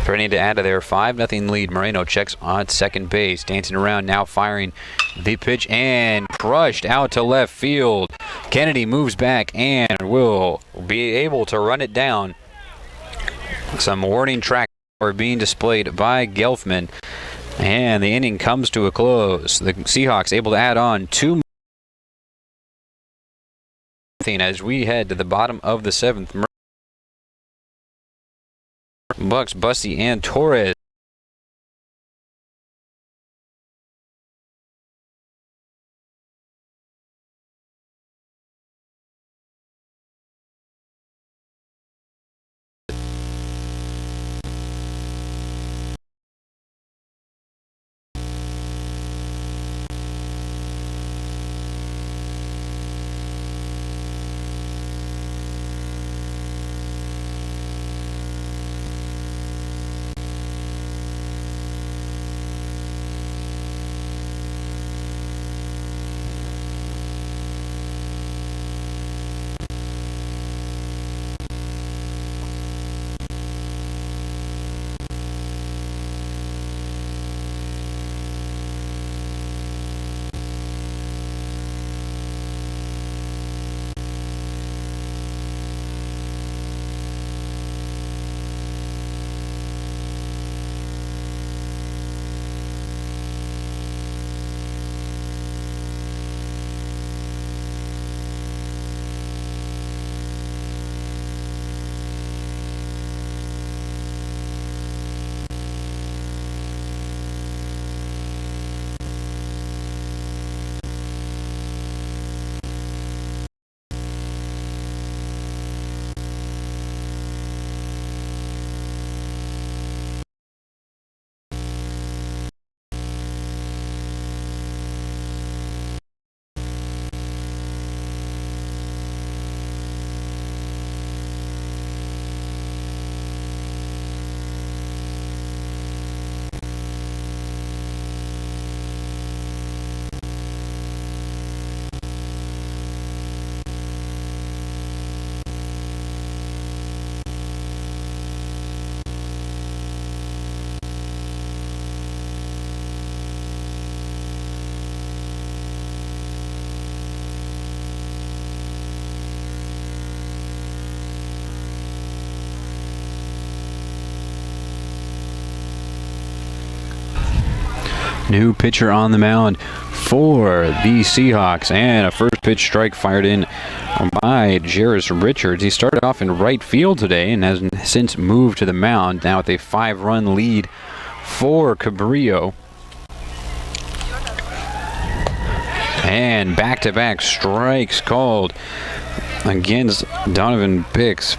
threatening to add to their 5-0 lead. Moreno checks on second base, dancing around, now firing the pitch and crushed out to left field. Kennedy moves back and will be able to run it down. Some warning tracks are being displayed by Gelfman, and the inning comes to a close. The Seahawks able to add on 2 as we head to the bottom of the 7th. Bucks, Bussey, and Torres. New pitcher on the mound for the Seahawks, and a first pitch strike fired in by Jairus Richards. He started off in right field today and has since moved to the mound, now with a 5-run lead for Cabrillo. And back-to-back strikes called against Donovan Bix.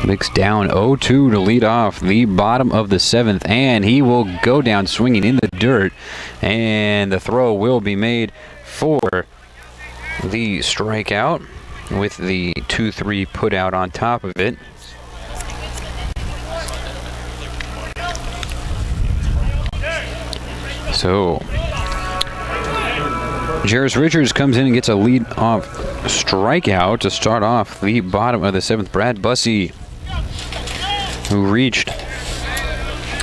Bix down 0-2 to lead off the bottom of the 7th, and he will go down swinging in the dirt, and the throw will be made for the strikeout with the 2-3 put out on top of it. So Jairus Richards comes in and gets a lead-off strikeout to start off the bottom of the 7th. Brad Bussey, who reached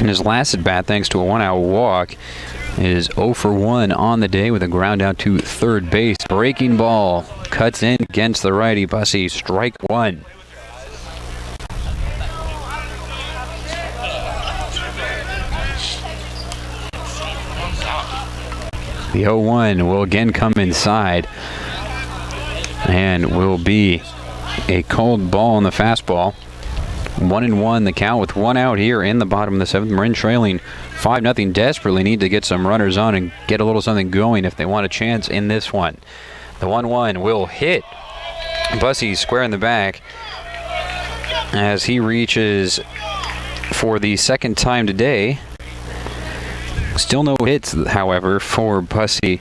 in his last at-bat thanks to a 1-out walk, is 0 for 1 on the day with a ground out to third base. Breaking ball cuts in against the righty. Bussey, strike 1. The 0-1 will again come inside and will be a called ball on the fastball. 1-1 the count with one out here in the bottom of the 7th. Marin trailing 5-0. Desperately need to get some runners on and get a little something going if they want a chance in this one. The 1-1 will hit Bussey square in the back as he reaches for the second time today. Still no hits, however, for Bussey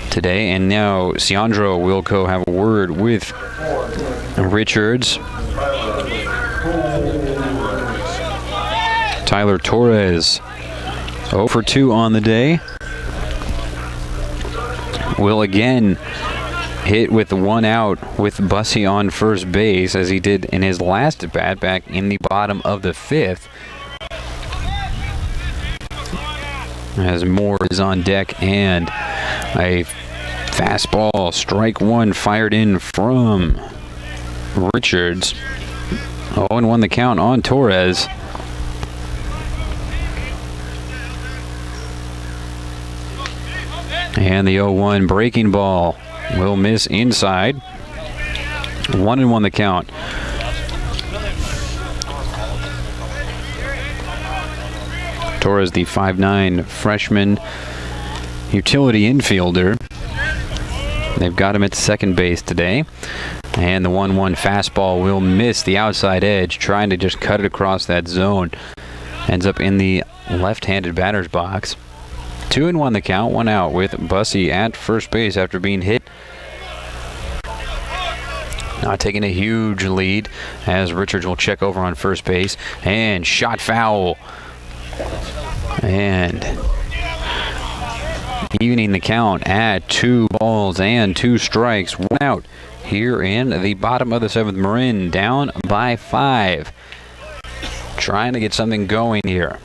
today. And now Ciandro will go have a word with Richards. Tyler Torres, 0 for 2 on the day. Will again hit with one out with Bussey on first base, as he did in his last at bat back in the bottom of the 5th. As Moore is on deck, and a fastball, strike one, fired in from Richards. 0-1 the count on Torres. And the 0-1 breaking ball will miss inside. 1-1 the count. Torres, the 5'9" freshman utility infielder. They've got him at second base today. And the 1-1 fastball will miss the outside edge, trying to just cut it across that zone. Ends up in the left-handed batter's box. 2-1 the count, one out with Bussey at first base after being hit. Not taking a huge lead as Richards will check over on first base. And shot foul. And evening the count at 2 balls and 2 strikes. One out here in the bottom of the 7th. Marin down by 5. Trying to get something going here.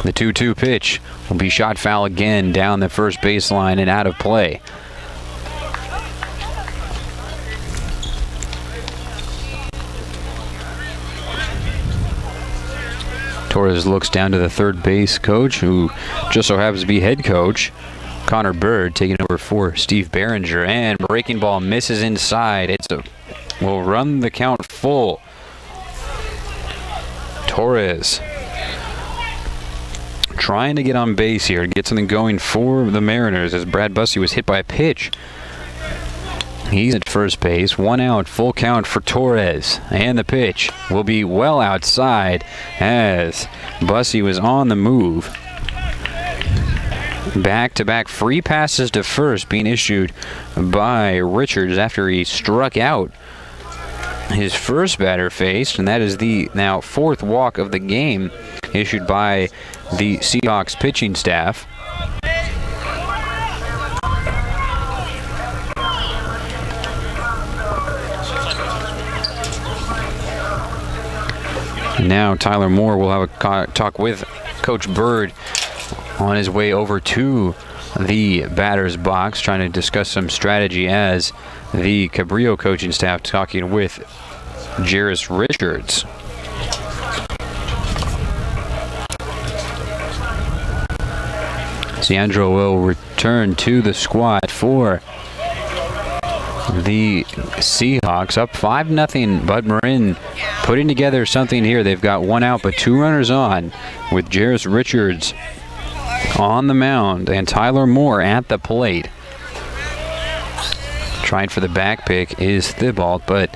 The 2-2 pitch will be shot foul again down the first baseline and out of play. Torres looks down to the third base coach, who just so happens to be head coach, Connor Bird, taking over for Steve Behringer. And breaking ball misses inside. Will run the count full. Torres trying to get on base here, get something going for the Mariners, as Brad Bussey was hit by a pitch. He's at first base, one out, full count for Torres. And the pitch will be well outside as Bussey was on the move. Back-to-back free passes to first being issued by Richards after he struck out his first batter faced, and that is the now 4th walk of the game issued by the Seahawks pitching staff. Now Tyler Moore will have a talk with Coach Bird on his way over to the batter's box, trying to discuss some strategy as the Cabrillo coaching staff talking with Jairus Richards. Ciandro will return to the squad for the Seahawks, up 5-0. Bud Marin putting together something here. They've got one out but 2 runners on, with Jairus Richards on the mound and Tyler Moore at the plate. Trying for the back pick is Thibault, but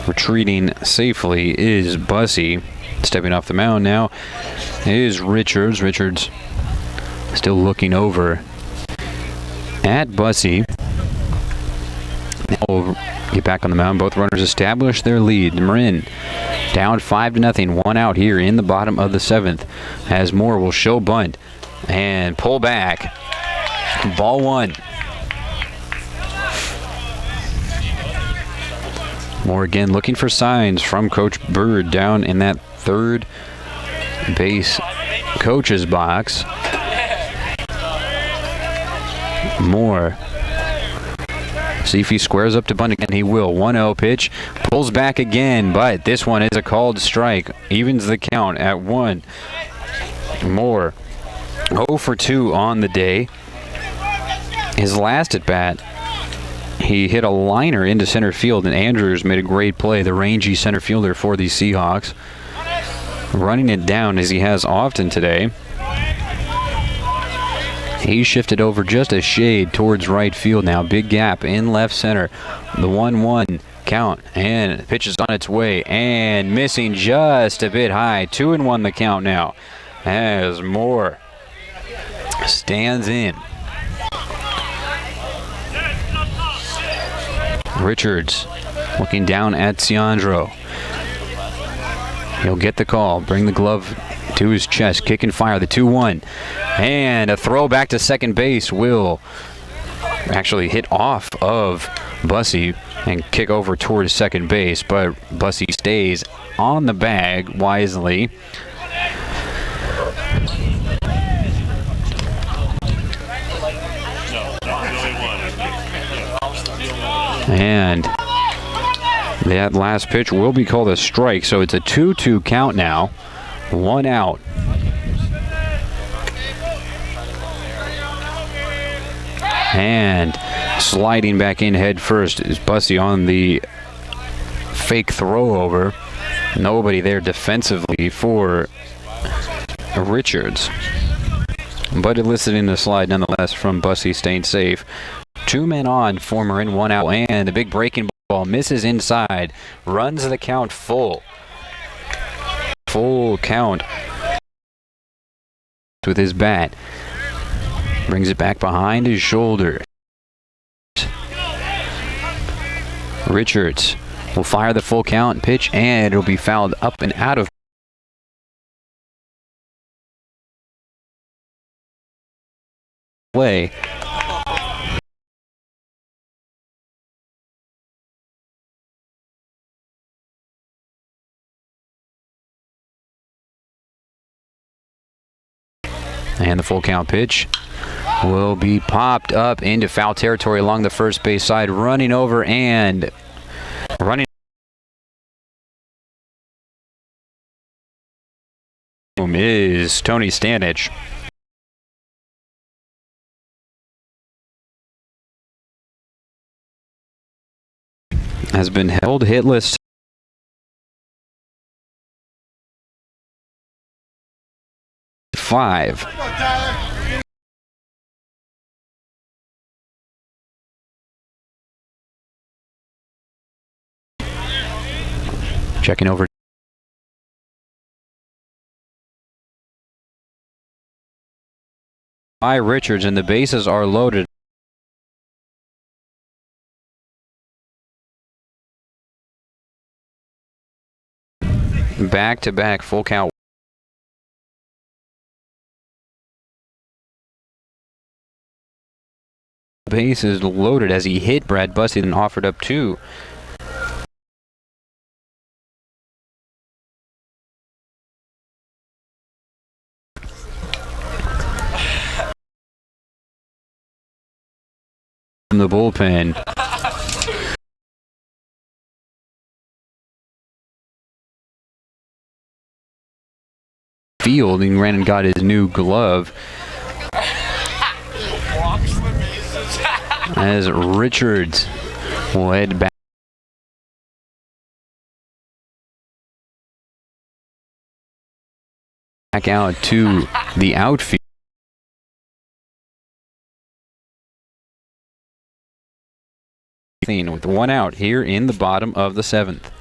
retreating safely is Bussey. Stepping off the mound now is Richards. Richards still looking over at Bussey. Now we'll get back on the mound. Both runners establish their lead. Marin down 5-0. One out here in the bottom of the 7th, as Moore will show bunt and pull back. Ball 1. Moore again looking for signs from Coach Bird down in that third base coach's box. Moore, see if he squares up to bunt again. He will. 1-0 pitch, pulls back again, but this one is a called strike. Evens the count at 1. Moore 0 for 2 on the day. His last at bat, he hit a liner into center field, and Andrews made a great play, the rangy center fielder for the Seahawks, running it down as he has often today. He shifted over just a shade towards right field now. Big gap in left center. The 1-1 count, and pitch is on its way and missing just a bit high. 2-1 the count now as Moore stands in. Richards looking down at Ciandro. He'll get the call, bring the glove to his chest, kick and fire, the 2-1. And a throw back to second base will actually hit off of Bussey and kick over towards second base, but Bussey stays on the bag wisely. And that last pitch will be called a strike, so it's a 2-2 count now. 1 out. And sliding back in head first is Bussey on the fake throw over. Nobody there defensively for Richards, but eliciting the slide nonetheless from Bussey, staying safe. 2 men on for Marin, 1 out, and the big breaking ball misses inside, runs the count full. Full count with his bat. Brings it back behind his shoulder. Richards will fire the full count pitch, and it'll be fouled up and out of play. And the full count pitch will be popped up into foul territory along the first base side. Running over and running is Tony Stanich. Has been held hitless. Five. Checking over by Richards, and the bases are loaded. Back-to-back full count. Base is loaded as he hit Brad Bussey and offered up 2. From the bullpen. Field and ran and got his new glove. As Richards will head back out to the outfield. With 1 out here in the bottom of the 7th.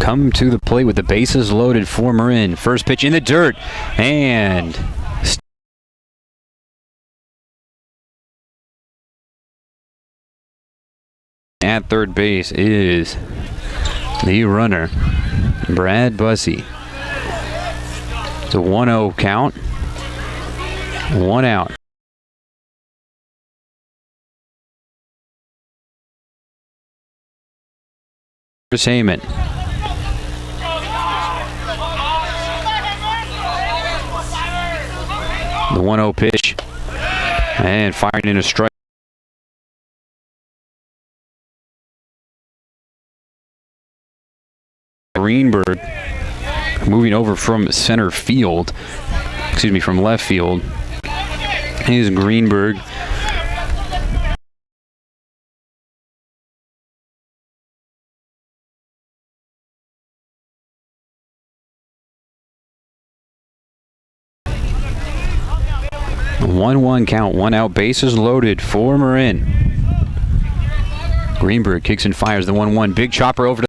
Come to the plate with the bases loaded for Marin. First pitch in the dirt, and at third base is the runner, Brad Bussey. It's a 1-0 count. 1 out. Chris Heyman. The 1-0 pitch. And firing in a strike. Greenberg moving over from center field. Excuse me, from left field. Here's Greenberg. A 1-1 count, 1 out, bases loaded for Marin. Greenberg kicks and fires the 1-1. Big chopper over to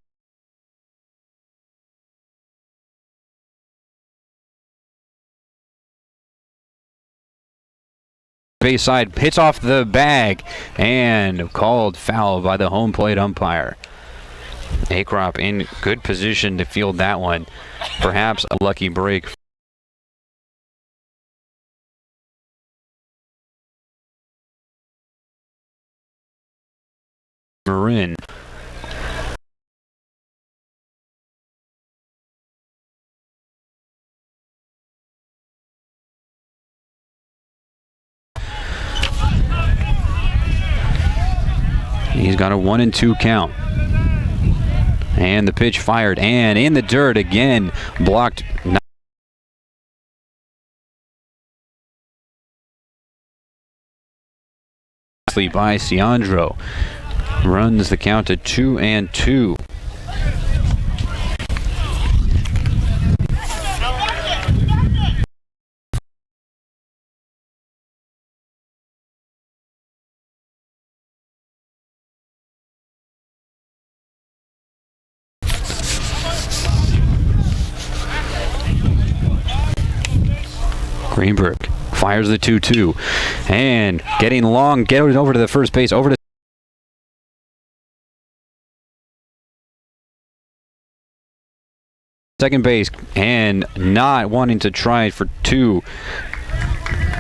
base side, hits off the bag, and called foul by the home plate umpire. Akrop in good position to field that one. Perhaps a lucky break. Marin. He's got a 1-2 count. And the pitch fired, and in the dirt again, blocked. By Ciandro. Runs the count to 2-2. Greenberg fires the 2-2, and getting long, getting over to the first base, over to second base, and not wanting to try for 2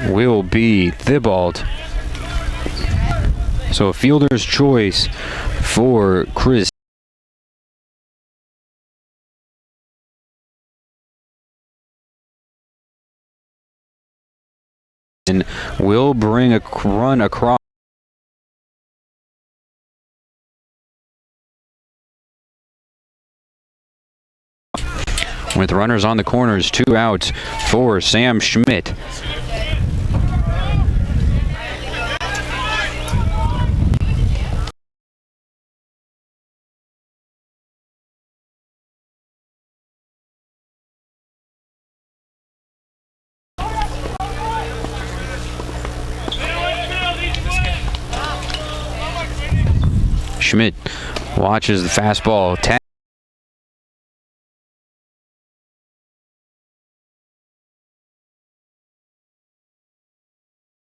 will be Thibault. So a fielder's choice for Chris. And will bring a run across. With runners on the corners, 2 outs for Sam Schmidt. Schmidt watches the fastball.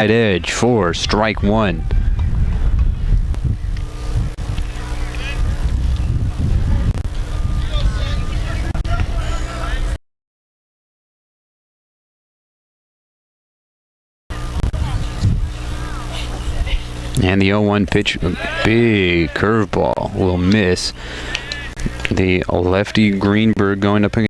Edge for strike 1. And the 0-1 pitch, big curveball, will miss. The lefty Greenberg going up against.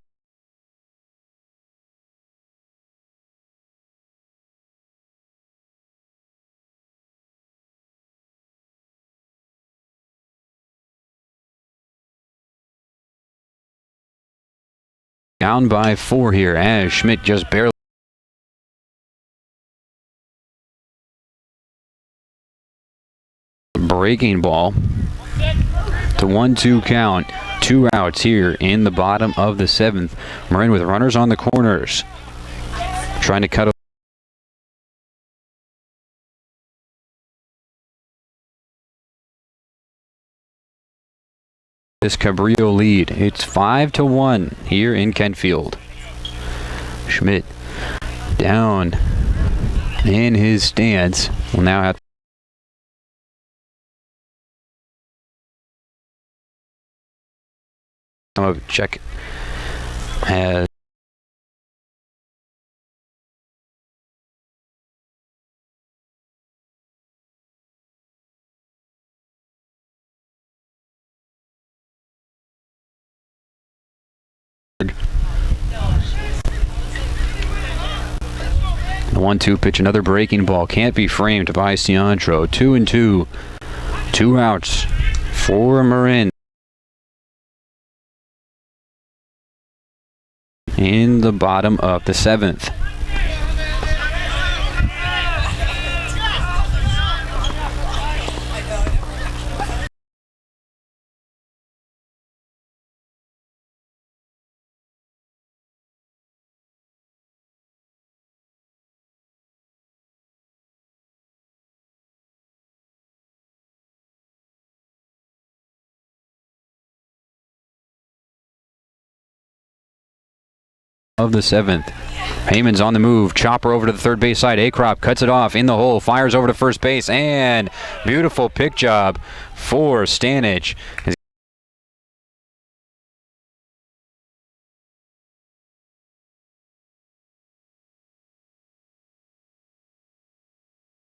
Down by 4 here as Schmidt just barely. Breaking ball to 1-2 count. 2 outs here in the bottom of the 7th. Marin with runners on the corners. trying to cut this Cabrillo lead. It's 5-1 here in Kentfield. Schmidt down in his stance. Will now have to check. Has the 1-2 pitch, another breaking ball. Can't be framed by Ciantro. 2-2. 2 outs for Marin. In the bottom of the 7th. Of the 7th. Heyman's on the move. Chopper over to the third base side. Acrop cuts it off in the hole. Fires over to first base. And beautiful pick job for Stanich.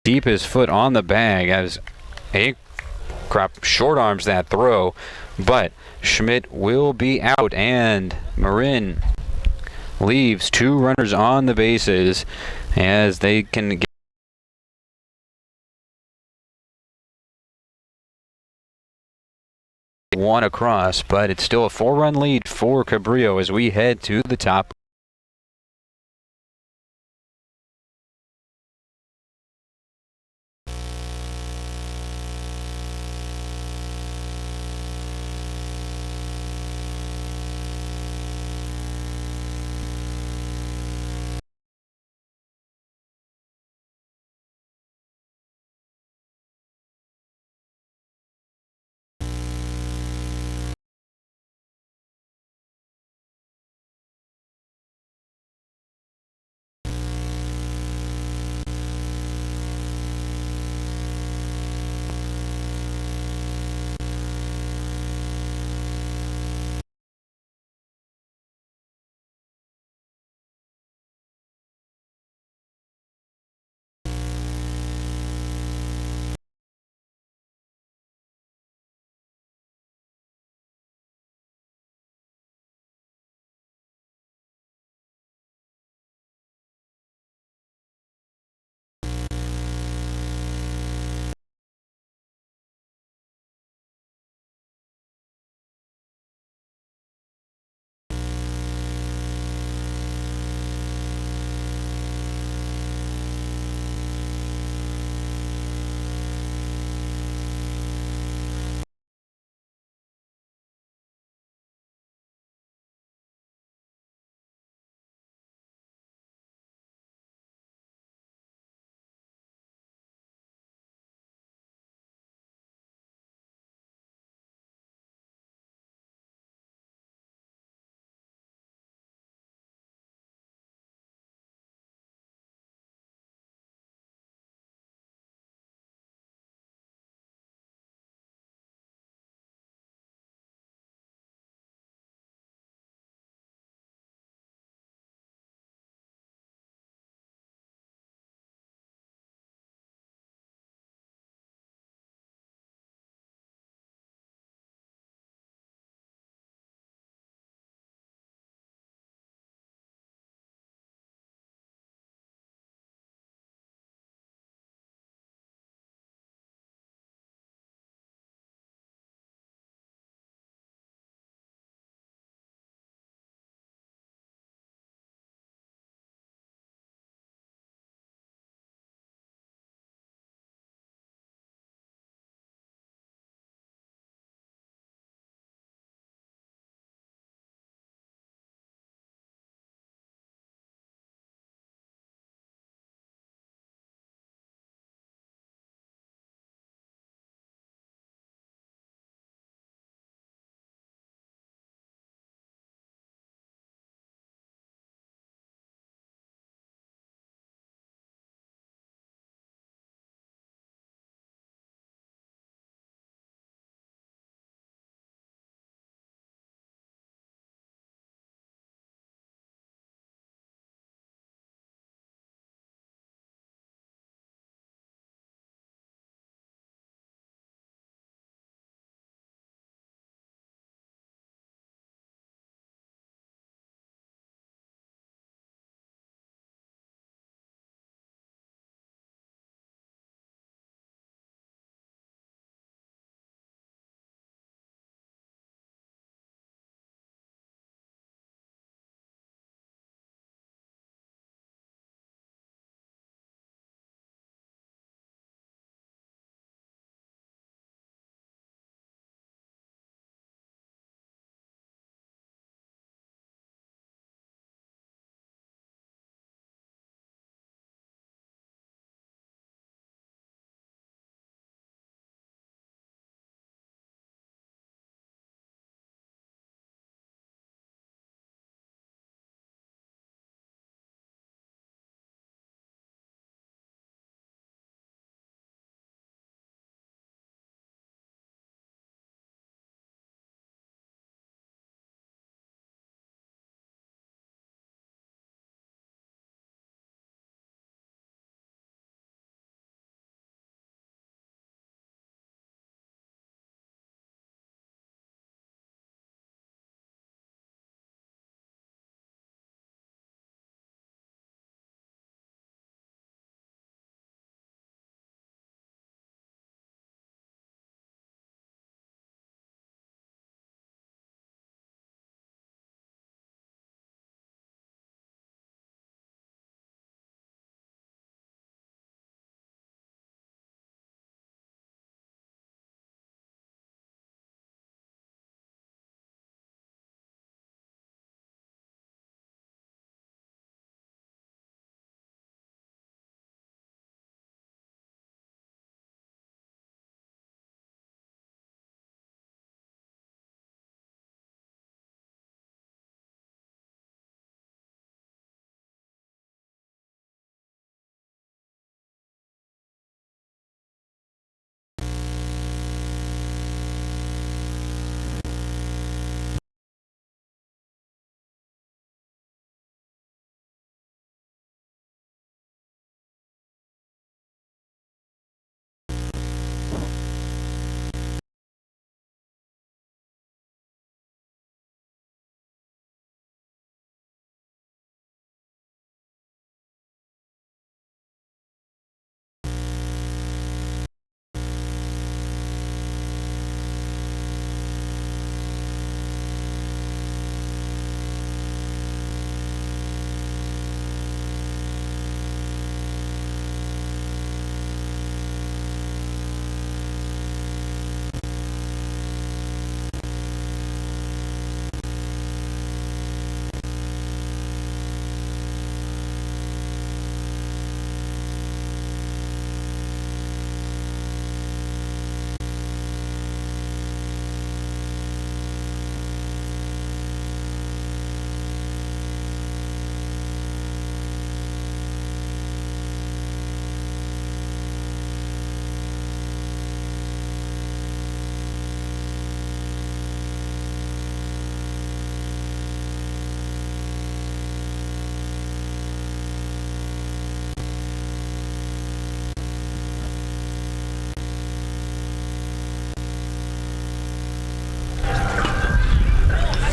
Keep his foot on the bag as Acrop short arms that throw. But Schmidt will be out and Marin leaves 2 runners on the bases as they can get one across, but it's still a 4-run lead for Cabrillo as we head to the top.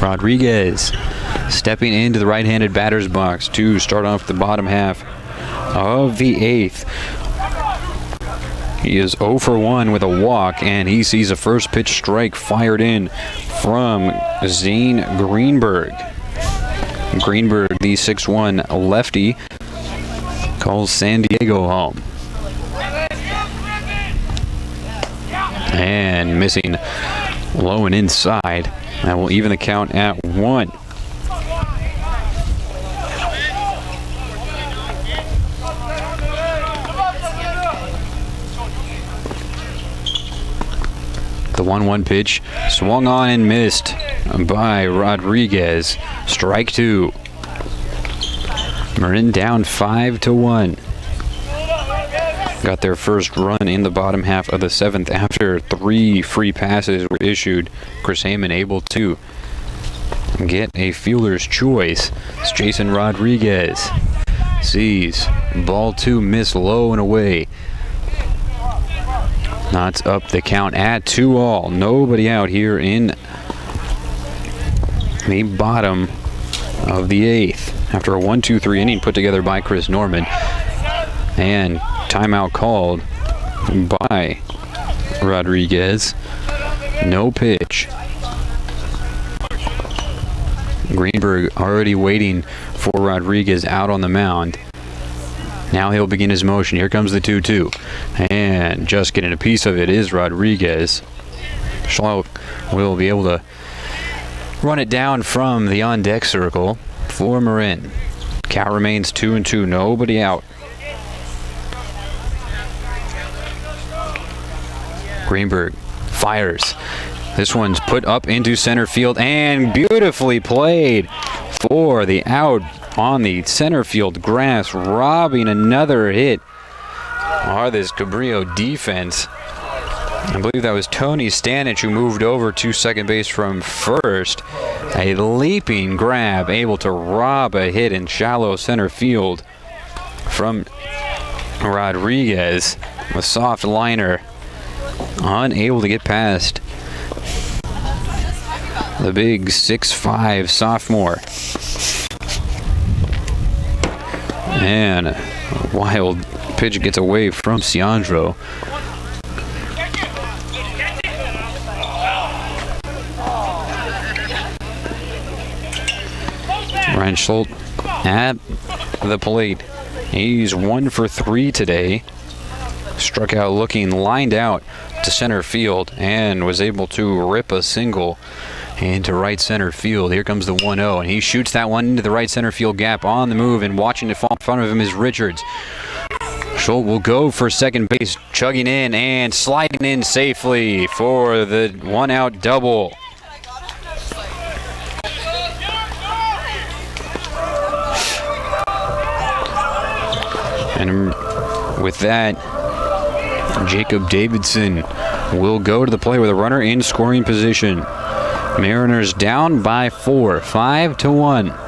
Rodriguez stepping into the right-handed batter's box to start off the bottom half of the 8th. He is 0 for 1 with a walk, and he sees a first pitch strike fired in from Zane Greenberg. Greenberg, the 6'1 lefty, calls San Diego home. And missing low and inside. That will even the count at 1. The 1-1 pitch swung on and missed by Rodriguez. Strike 2. Marin down 5-1. Got their first run in the bottom half of the 7th after 3 free passes were issued. Chris Heyman able to get a fielder's choice. It's Jason Rodriguez. Sees ball 2 miss low and away. Knots up the count at 2-all. Nobody out here in the bottom of the 8th after a 1-2-3 inning put together by Chris Norman. And timeout called by Rodriguez. No pitch. Greenberg already waiting for Rodriguez out on the mound. Now he'll begin his motion. Here comes the 2-2. And just getting a piece of it is Rodriguez. Schlock will be able to run it down from the on-deck circle for Marin. Count remains 2-2. Nobody out. Greenberg fires. This one's put up into center field and beautifully played for the out on the center field grass, robbing another hit. This Cabrillo defense. I believe that was Tony Stanich who moved over to second base from first. A leaping grab, able to rob a hit in shallow center field from Rodriguez. A soft liner. Unable to get past the big 6'5" sophomore. And a wild pitch gets away from Ciandro. Ryan Schultz at the plate. He's 1 for 3 today. Struck out looking, lined out to center field, and was able to rip a single into right center field. Here comes the 1-0, and he shoots that one into the right center field gap on the move, and watching it fall in front of him is Richards. Schultz will go for second base, chugging in and sliding in safely for the 1-out double. And with that, Jacob Davidson will go to the plate with a runner in scoring position. Mariners down by 4, 5-1.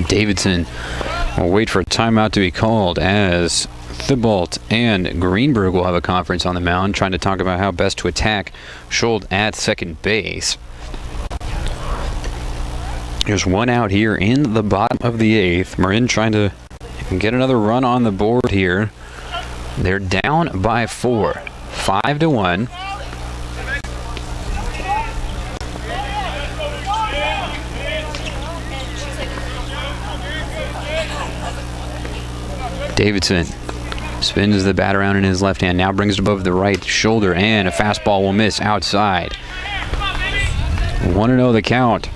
Davidson will wait for a timeout to be called as Thibault and Greenberg will have a conference on the mound trying to talk about how best to attack Schultz at second base. There's 1 out here in the bottom of the 8th. Marin trying to get another run on the board here. They're down by 4, 5-1. Davidson spins the bat around in his left hand, now brings it above the right shoulder, and a fastball will miss outside. 1-0 the count.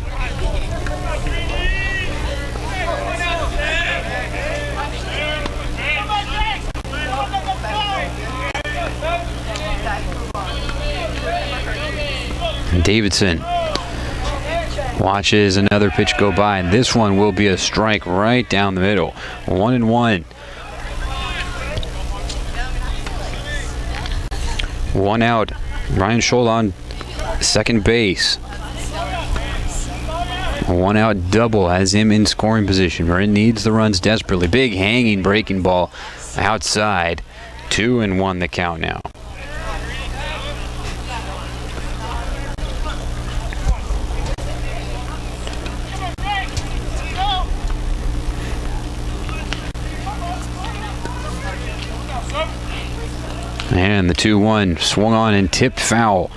Davidson Watches another pitch go by, and this one will be a strike right down the middle. 1-1. One out. Ryan Scholl on second base. One out double has him in scoring position. Marin needs the runs desperately. Big hanging breaking ball outside. 2-1 the count now. And the 2-1 swung on and tipped foul.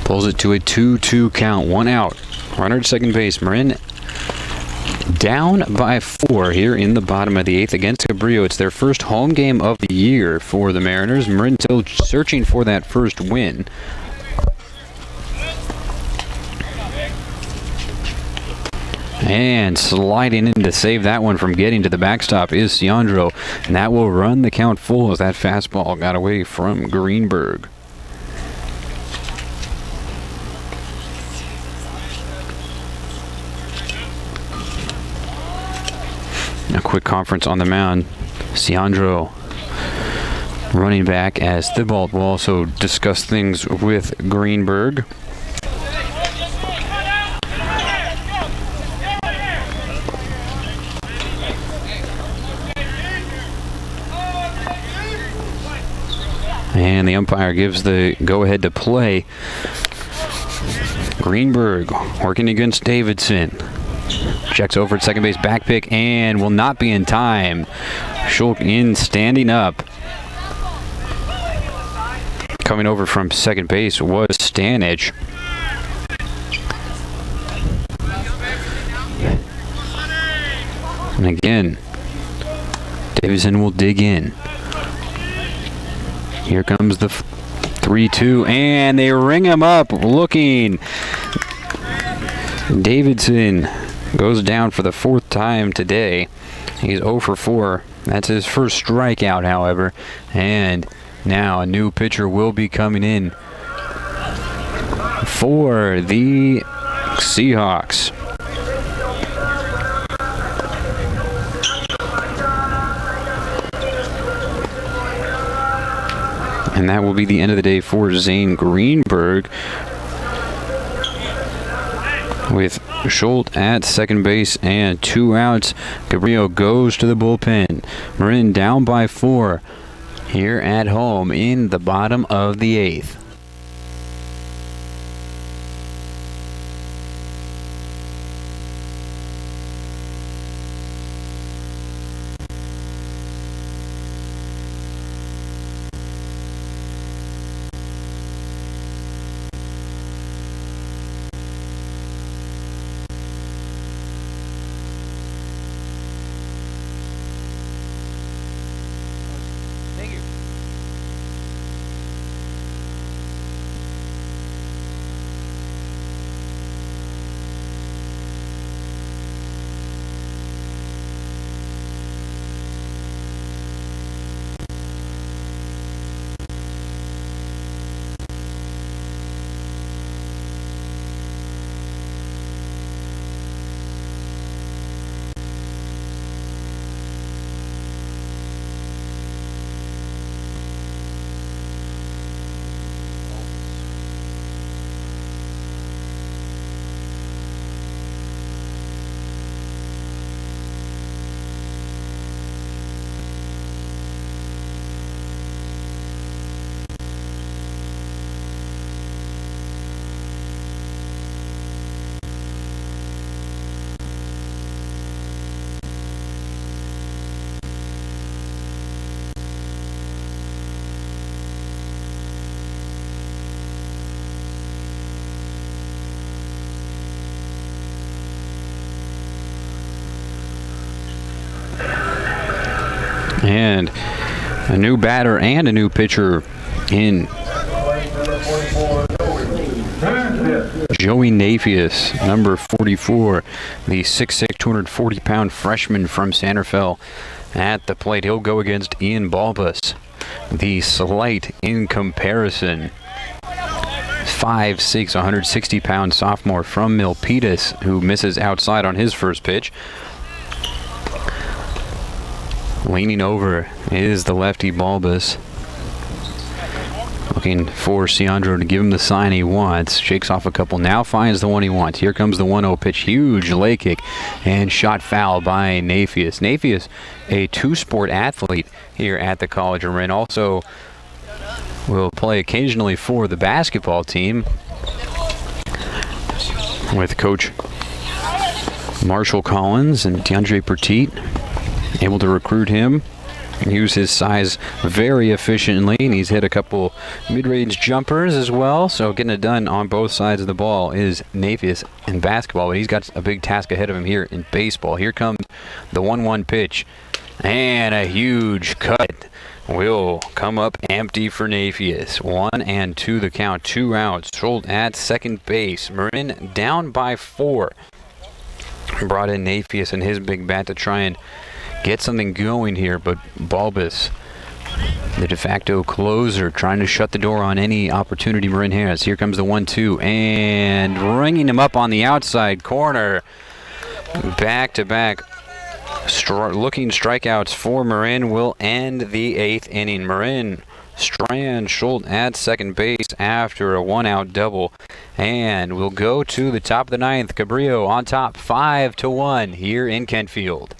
Pulls it to a 2-2 count. One out. Runner at second base. Marin down by 4 here in the bottom of the 8th against Cabrillo. It's their first home game of the year for the Mariners. Marin still searching for that first win. And sliding in to save that one from getting to the backstop is Ciandro. And that will run the count full as that fastball got away from Greenberg. A quick conference on the mound. Ciandro running back as Thibault will also discuss things with Greenberg. And the umpire gives the go-ahead to play. Greenberg working against Davidson. Checks over at second base, back pick, and will not be in time. Schulk in standing up. Coming over from second base was Stanich. And again, Davidson will dig in. Here comes the 3-2, and they ring him up looking. Davidson goes down for the 4th time today. He's 0 for 4. That's his first strikeout, however. And now a new pitcher will be coming in for the Seahawks. And that will be the end of the day for Zane Greenberg, with Schultz at second base and 2 outs. Cabrillo goes to the bullpen. Marin down by 4 here at home in the bottom of the 8th. And a new batter and a new pitcher in Joey Nafius, number 44, the 6'6", 240-pound freshman from Santa Fe. at the plate. He'll go against Ian Balbus, the slight in comparison 5'6", 160-pound sophomore from Milpitas, who misses outside on his first pitch. Leaning over is the lefty Balbus, looking for Ciandro to give him the sign he wants. Shakes off a couple, now finds the one he wants. Here comes the 1-0 pitch, huge leg kick, and shot foul by Nafius. Nafius, a two-sport athlete here at the College of Marin, also will play occasionally for the basketball team with Coach Marshall Collins and DeAndre Petit, able to recruit him and use his size very efficiently, and he's hit a couple mid-range jumpers as well, so getting it done on both sides of the ball is Nafius in basketball, but he's got a big task ahead of him here in baseball. Here comes the 1-1 pitch, and a huge cut will come up empty for Nafius. 1-2 the count, 2 outs. Sold at second base. Marin down by 4. Brought in Nafius and his big bat to try and get something going here, but Balbus, the de facto closer, trying to shut the door on any opportunity Marin has. Here comes the 1-2, and ringing him up on the outside corner. Back-to-back looking strikeouts for Marin will end the 8th inning. Marin Strand Schultz at second base after a 1-out double, and we'll go to the top of the 9th. Cabrillo on top 5-1 here in Kentfield.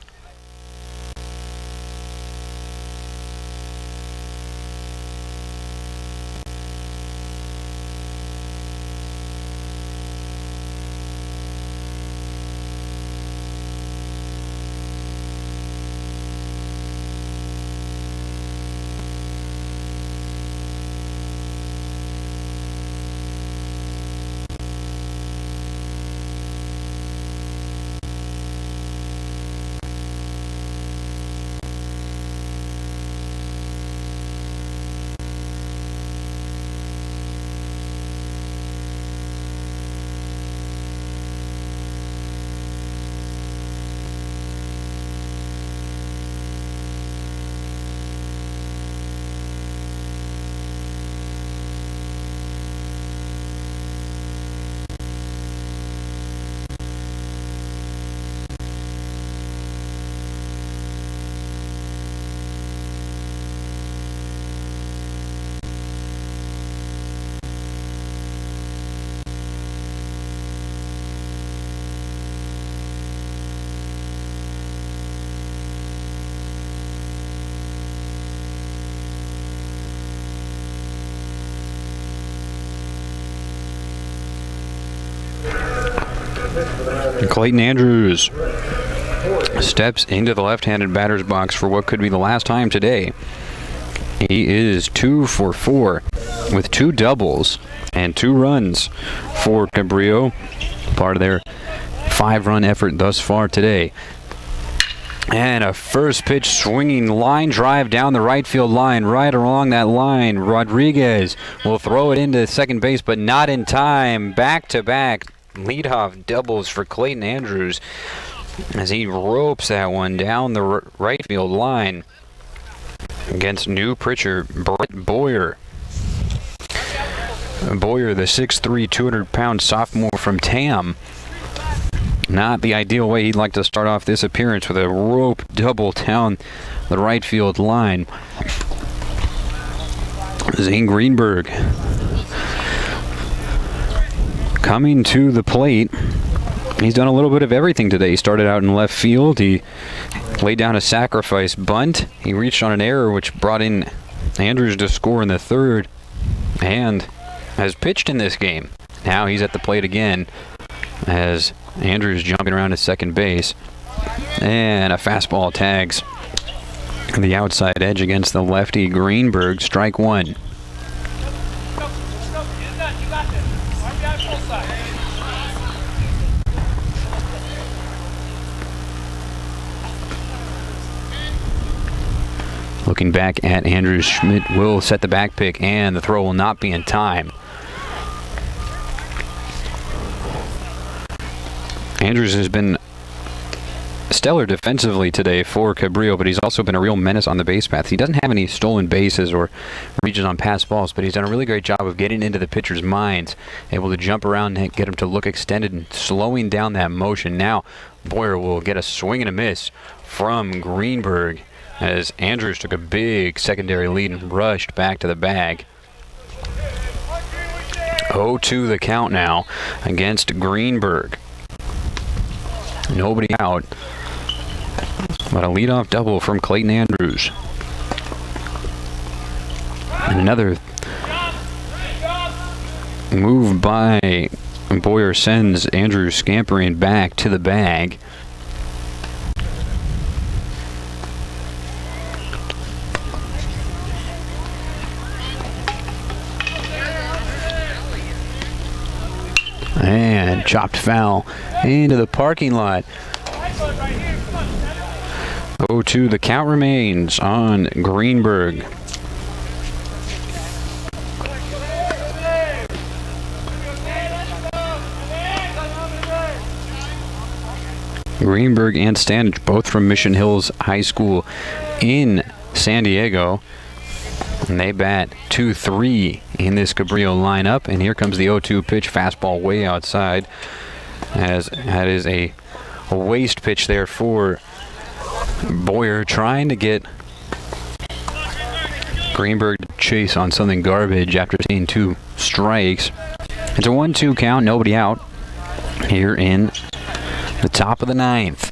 Clayton Andrews steps into the left-handed batter's box for what could be the last time today. He is 2 for 4 with 2 doubles and 2 runs for Cabrillo, part of their 5-run effort thus far today. And a first pitch swinging line drive down the right field line. Right along that line, Rodriguez will throw it into second base, but not in time. Back-to-back leadoff doubles for Clayton Andrews as he ropes that one down the right field line against new pitcher Brett Boyer. Boyer, the 6'3", 200-pound sophomore from Tam. Not the ideal way he'd like to start off this appearance, with a rope double down the right field line. Zane Greenberg coming to the plate. He's done a little bit of everything today. He started out in left field. He laid down a sacrifice bunt. He reached on an error which brought in Andrews to score in the 3rd, and has pitched in this game. Now he's at the plate again as Andrews jumping around to second base, and a fastball tags the outside edge against the lefty Greenberg. Strike 1. Looking back at Andrews, Schmidt will set the back pick, and the throw will not be in time. Andrews has been stellar defensively today for Cabrillo, but he's also been a real menace on the base paths. He doesn't have any stolen bases or reaches on pass balls, but he's done a really great job of getting into the pitcher's minds, able to jump around and get him to look extended and slowing down that motion. Now Boyer will get a swing and a miss from Greenberg as Andrews took a big secondary lead and rushed back to the bag. 0-2 the count now against Greenberg. Nobody out, but a leadoff double from Clayton Andrews. And another move by Boyer sends Andrews scampering back to the bag. And chopped foul into the parking lot. 0-2 the count remains on Greenberg. Greenberg and Stanich, both from Mission Hills High School in San Diego. And they bat 2-3 in this Cabrillo lineup. And here comes the 0-2 pitch, fastball way outside. As that is a waste pitch there for Boyer, trying to get Greenberg to chase on something garbage after seeing 2 strikes. It's a 1-2 count, nobody out here in the top of the 9th.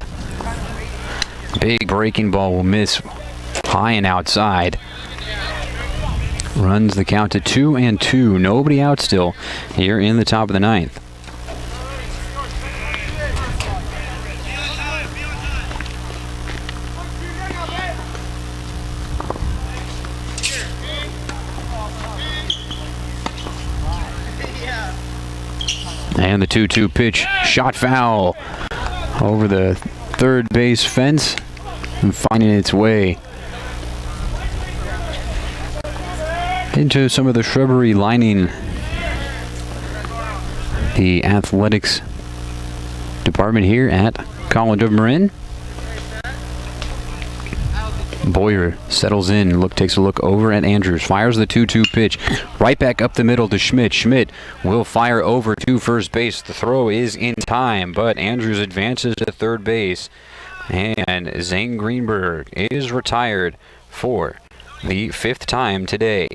Big breaking ball will miss high and outside. Runs the count to 2-2. Nobody out still here in the top of the 9th. And the 2-2 pitch, shot foul over the third base fence and finding its way into some of the shrubbery lining the athletics department here at College of Marin. Boyer settles in, takes a look over at Andrews, fires the 2-2 pitch, right back up the middle to Schmidt. Schmidt will fire over to first base. The throw is in time, but Andrews advances to third base, and Zane Greenberg is retired for the 5th time today.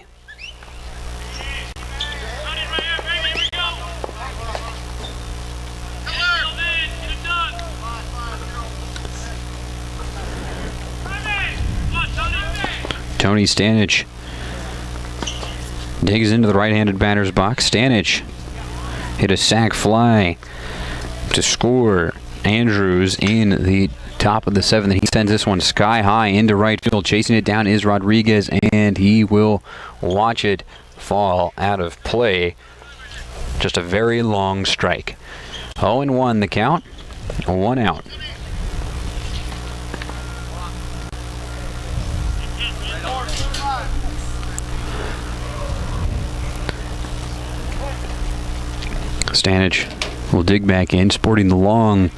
Tony Stanich digs into the right-handed batter's box. Stanich hit a sac fly to score. Andrews in the top of the 7th. He sends this one sky high into right field. Chasing it down is Rodriguez, and he will watch it fall out of play. Just a very long strike. 0-1 the count. 1 out. Stanich will dig back in, sporting the long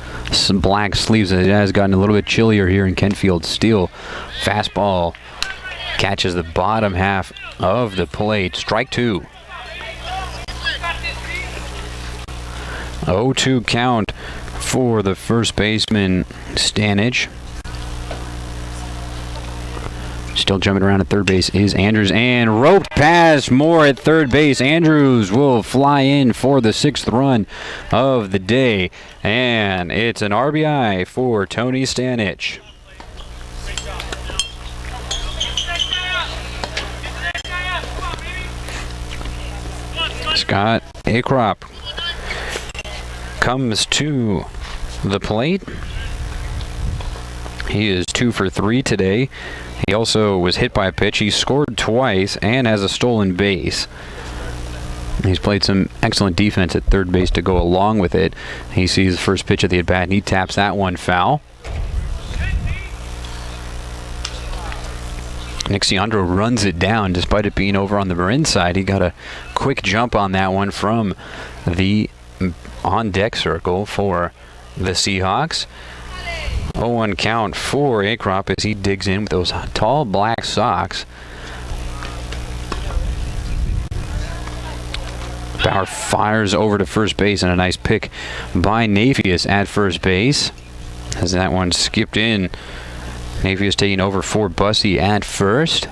black sleeves. It has gotten a little bit chillier here in Kentfield. Still, fastball catches the bottom half of the plate. Strike 2. 0-2 count for the first baseman, Stanich. Still jumping around at third base is Andrews, and roped past Moore at third base. Andrews will fly in for the 6th run of the day, and it's an RBI for Tony Stanich. Scott Akrop comes to the plate. He is 2 for 3 today. He also was hit by a pitch. He scored twice and has a stolen base. He's played some excellent defense at third base to go along with it. He sees the first pitch of the at-bat, and he taps that one foul. Nick Ciandro runs it down despite it being over on the Marin side. He got a quick jump on that one from the on-deck circle for the Seahawks. 0-1 count for Acrop as he digs in with those tall black socks. Bauer fires over to first base, and a nice pick by Nafius at first base as that one skipped in. Nafius taking over for Bussey at first.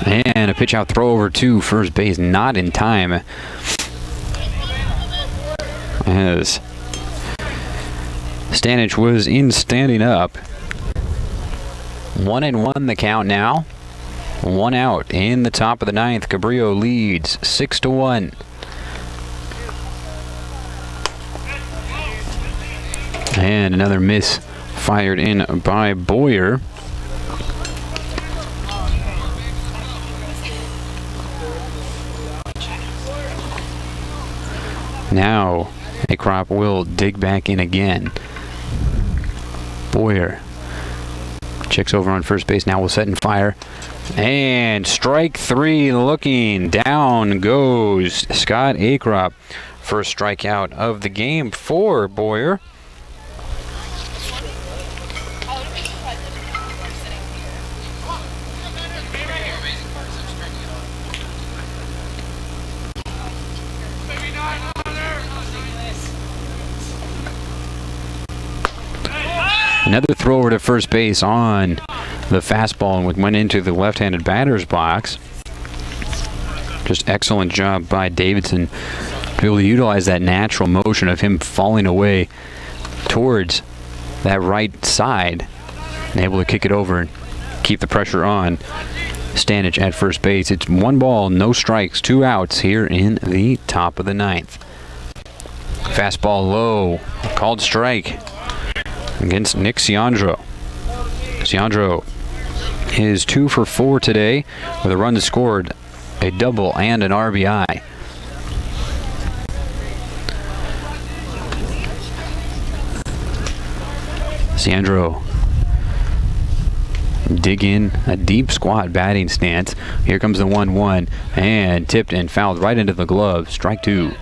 And a pitch out throw over to first base, not in time. As Stanich was in standing up. 1-1 the count now. 1 out in the top of the ninth. Cabrillo leads 6-1. And another miss fired in by Boyer. Now Acrop will dig back in again. Boyer checks over on first base. Now will set and fire. And strike 3 looking. Down goes Scott Acrop. First strikeout of the game for Boyer. Another throw over to first base on the fastball and went into the left-handed batter's box. Just excellent job by Davidson to be able to utilize that natural motion of him falling away towards that right side and able to kick it over and keep the pressure on Stanich at first base. It's 1 ball, no strikes, 2 outs here in the top of the ninth. Fastball low, called strike against Nick Ciandro. Ciandro is 2 for 4 today with a run scored, a double, and an RBI. Ciandro dig in a deep squat batting stance. Here comes the 1-1 and tipped and fouled right into the glove. Strike 2.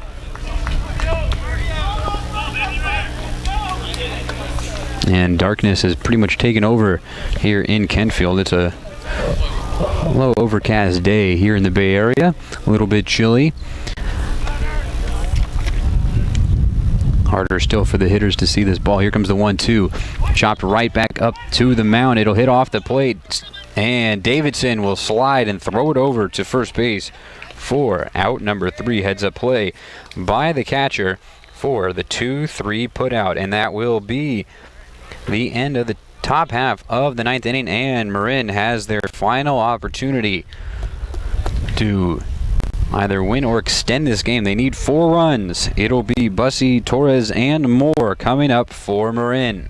And darkness has pretty much taken over here in Kentfield. It's a low overcast day here in the Bay Area. A little bit chilly. Harder still for the hitters to see this ball. Here comes the 1-2. Chopped right back up to the mound. It'll hit off the plate. And Davidson will slide and throw it over to first base for out number 3. Heads up play by the catcher for the 2-3 put out. And that will be the end of the top half of the 9th inning, and Marin has their final opportunity to either win or extend this game. They need 4 runs. It'll be Bussey, Torres, and more coming up for Marin.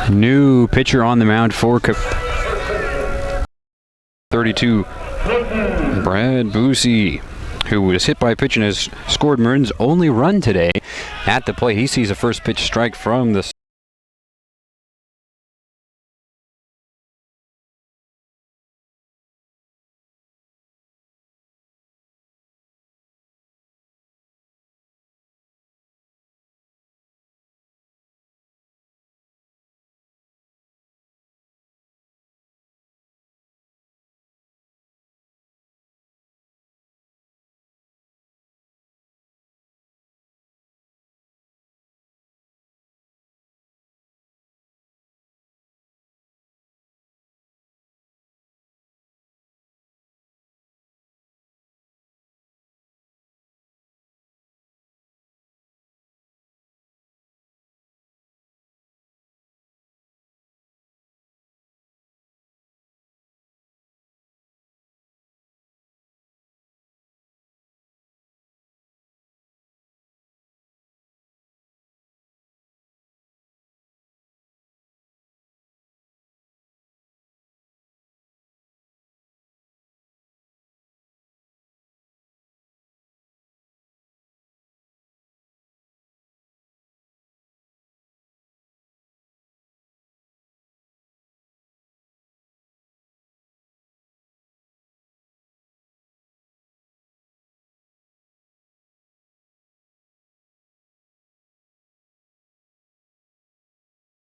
New pitcher on the mound for 32, Brad Boosie, who was hit by a pitch and has scored Marin's only run today at the plate. He sees a first pitch strike from the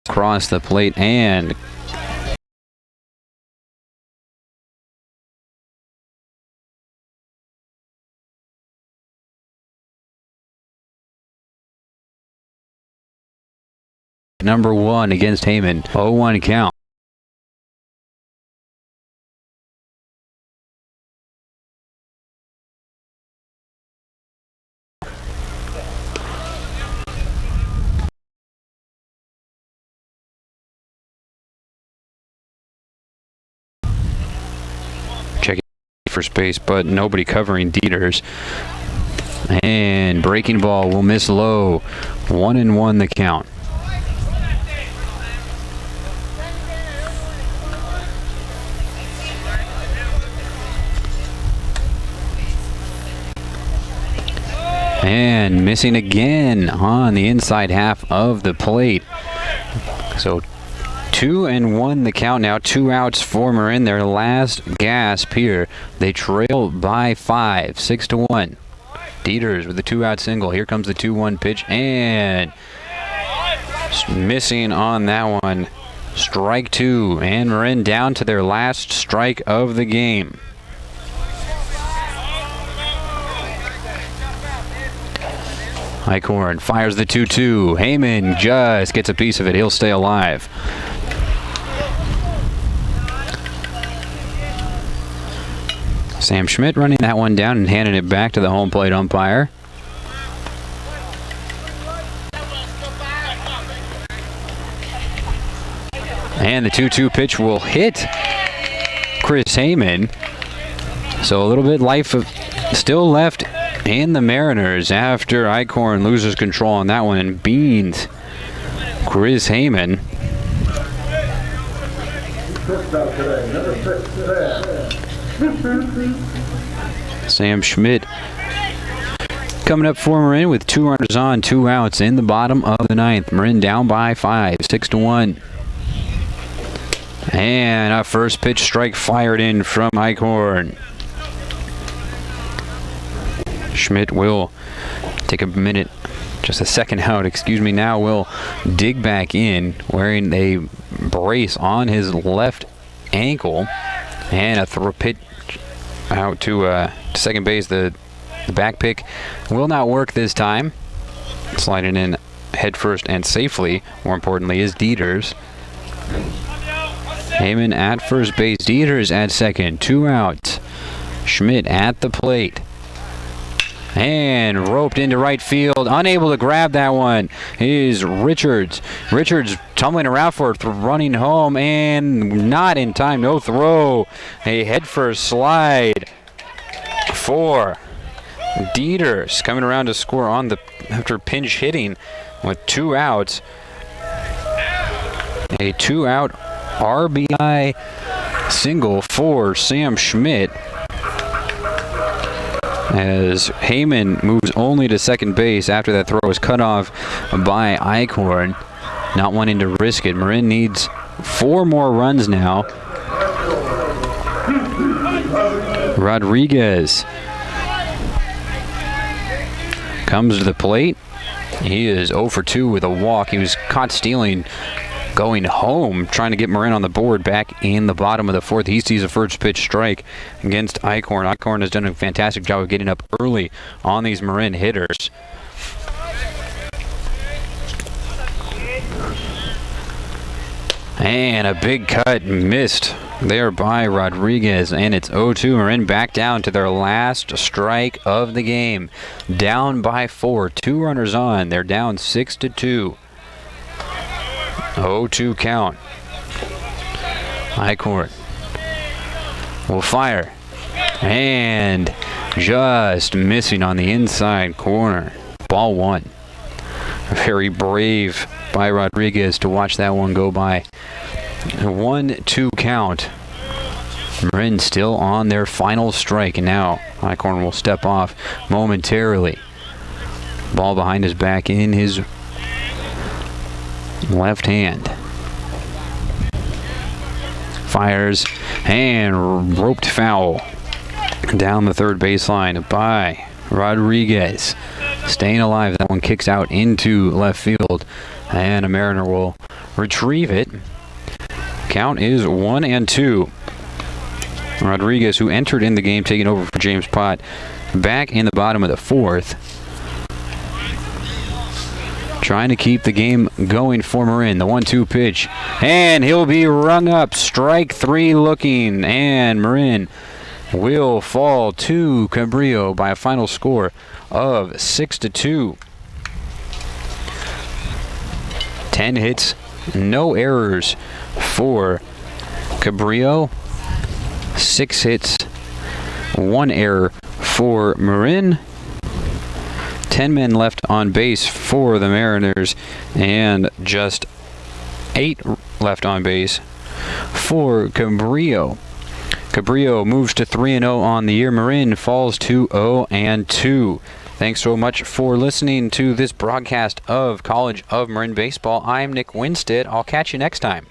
across the plate and number 1 against Heyman. 0-1 count. Checking for space, but nobody covering Dieters. And breaking ball will miss low. 1-1 the count. And missing again on the inside half of the plate. So 2-1 the count now. 2 outs for Marin. Their last gasp here. They trail by 5, 6-1. Dieters with the 2-out single. Here comes the 2-1 pitch and missing on that one. Strike 2, and Marin down to their last strike of the game. Eichhorn fires the 2-2. Heyman just gets a piece of it. He'll stay alive. Sam Schmidt running that one down and handing it back to the home plate umpire. And the 2-2 pitch will hit Chris Heyman. So a little bit life still left in the Mariners after Eichhorn loses control on that one and beans Chris Heyman. Sam Schmidt coming up for Marin with 2 runners on, 2 outs in the bottom of the 9th. Marin down by 5, 6-1. And a first pitch strike fired in from Eichhorn. Schmidt will take a minute, just a second out, excuse me, now will dig back in wearing a brace on his left ankle. And a throw pitch out to second base. The back pick will not work this time. Sliding in head first and safely, more importantly, is Dieters. Heyman at first base, Dieters at second, 2 outs. Schmidt at the plate. And roped into right field, unable to grab that one is Richards. Richards tumbling around for it, running home, and not in time, no throw. A headfirst slide for Dieters, coming around to score on the after pinch hitting with 2 outs. A 2-out RBI single for Sam Schmidt, as Heyman moves only to second base after that throw was cut off by Eichhorn, not wanting to risk it. Marin needs 4 more runs now. Rodriguez comes to the plate. He is 0 for 2 with a walk. He was caught stealing going home, trying to get Marin on the board back in the bottom of the 4th. He sees a first pitch strike against Eichhorn. Eichhorn has done a fantastic job of getting up early on these Marin hitters. And a big cut missed there by Rodriguez, and it's 0-2. Marin back down to their last strike of the game. Down by 4, 2 runners on. They're down 6-2. 0-2 count. Eichhorn will fire, and just missing on the inside corner. Ball 1. Very brave by Rodriguez to watch that one go by. 1-2 count. Marin still on their final strike, and now Eichhorn will step off momentarily. Ball behind his back in his left hand. Fires and roped foul down the third baseline by Rodriguez. Staying alive. That one kicks out into left field, and a Mariner will retrieve it. Count is 1-2. Rodriguez, who entered in the game, taking over for James Pott, back in the bottom of the 4th. Trying to keep the game going for Marin. The 1-2 pitch, and he'll be rung up. Strike 3 looking, and Marin will fall to Cabrillo by a final score of 6-2. 10 hits, no errors for Cabrillo. 6 hits, 1 error for Marin. 10 men left on base for the Mariners, and just 8 left on base for Cabrillo. Cabrillo moves to 3-0 on the year. Marin falls to 0-2. Thanks so much for listening to this broadcast of College of Marin Baseball. I'm Nick Winstead. I'll catch you next time.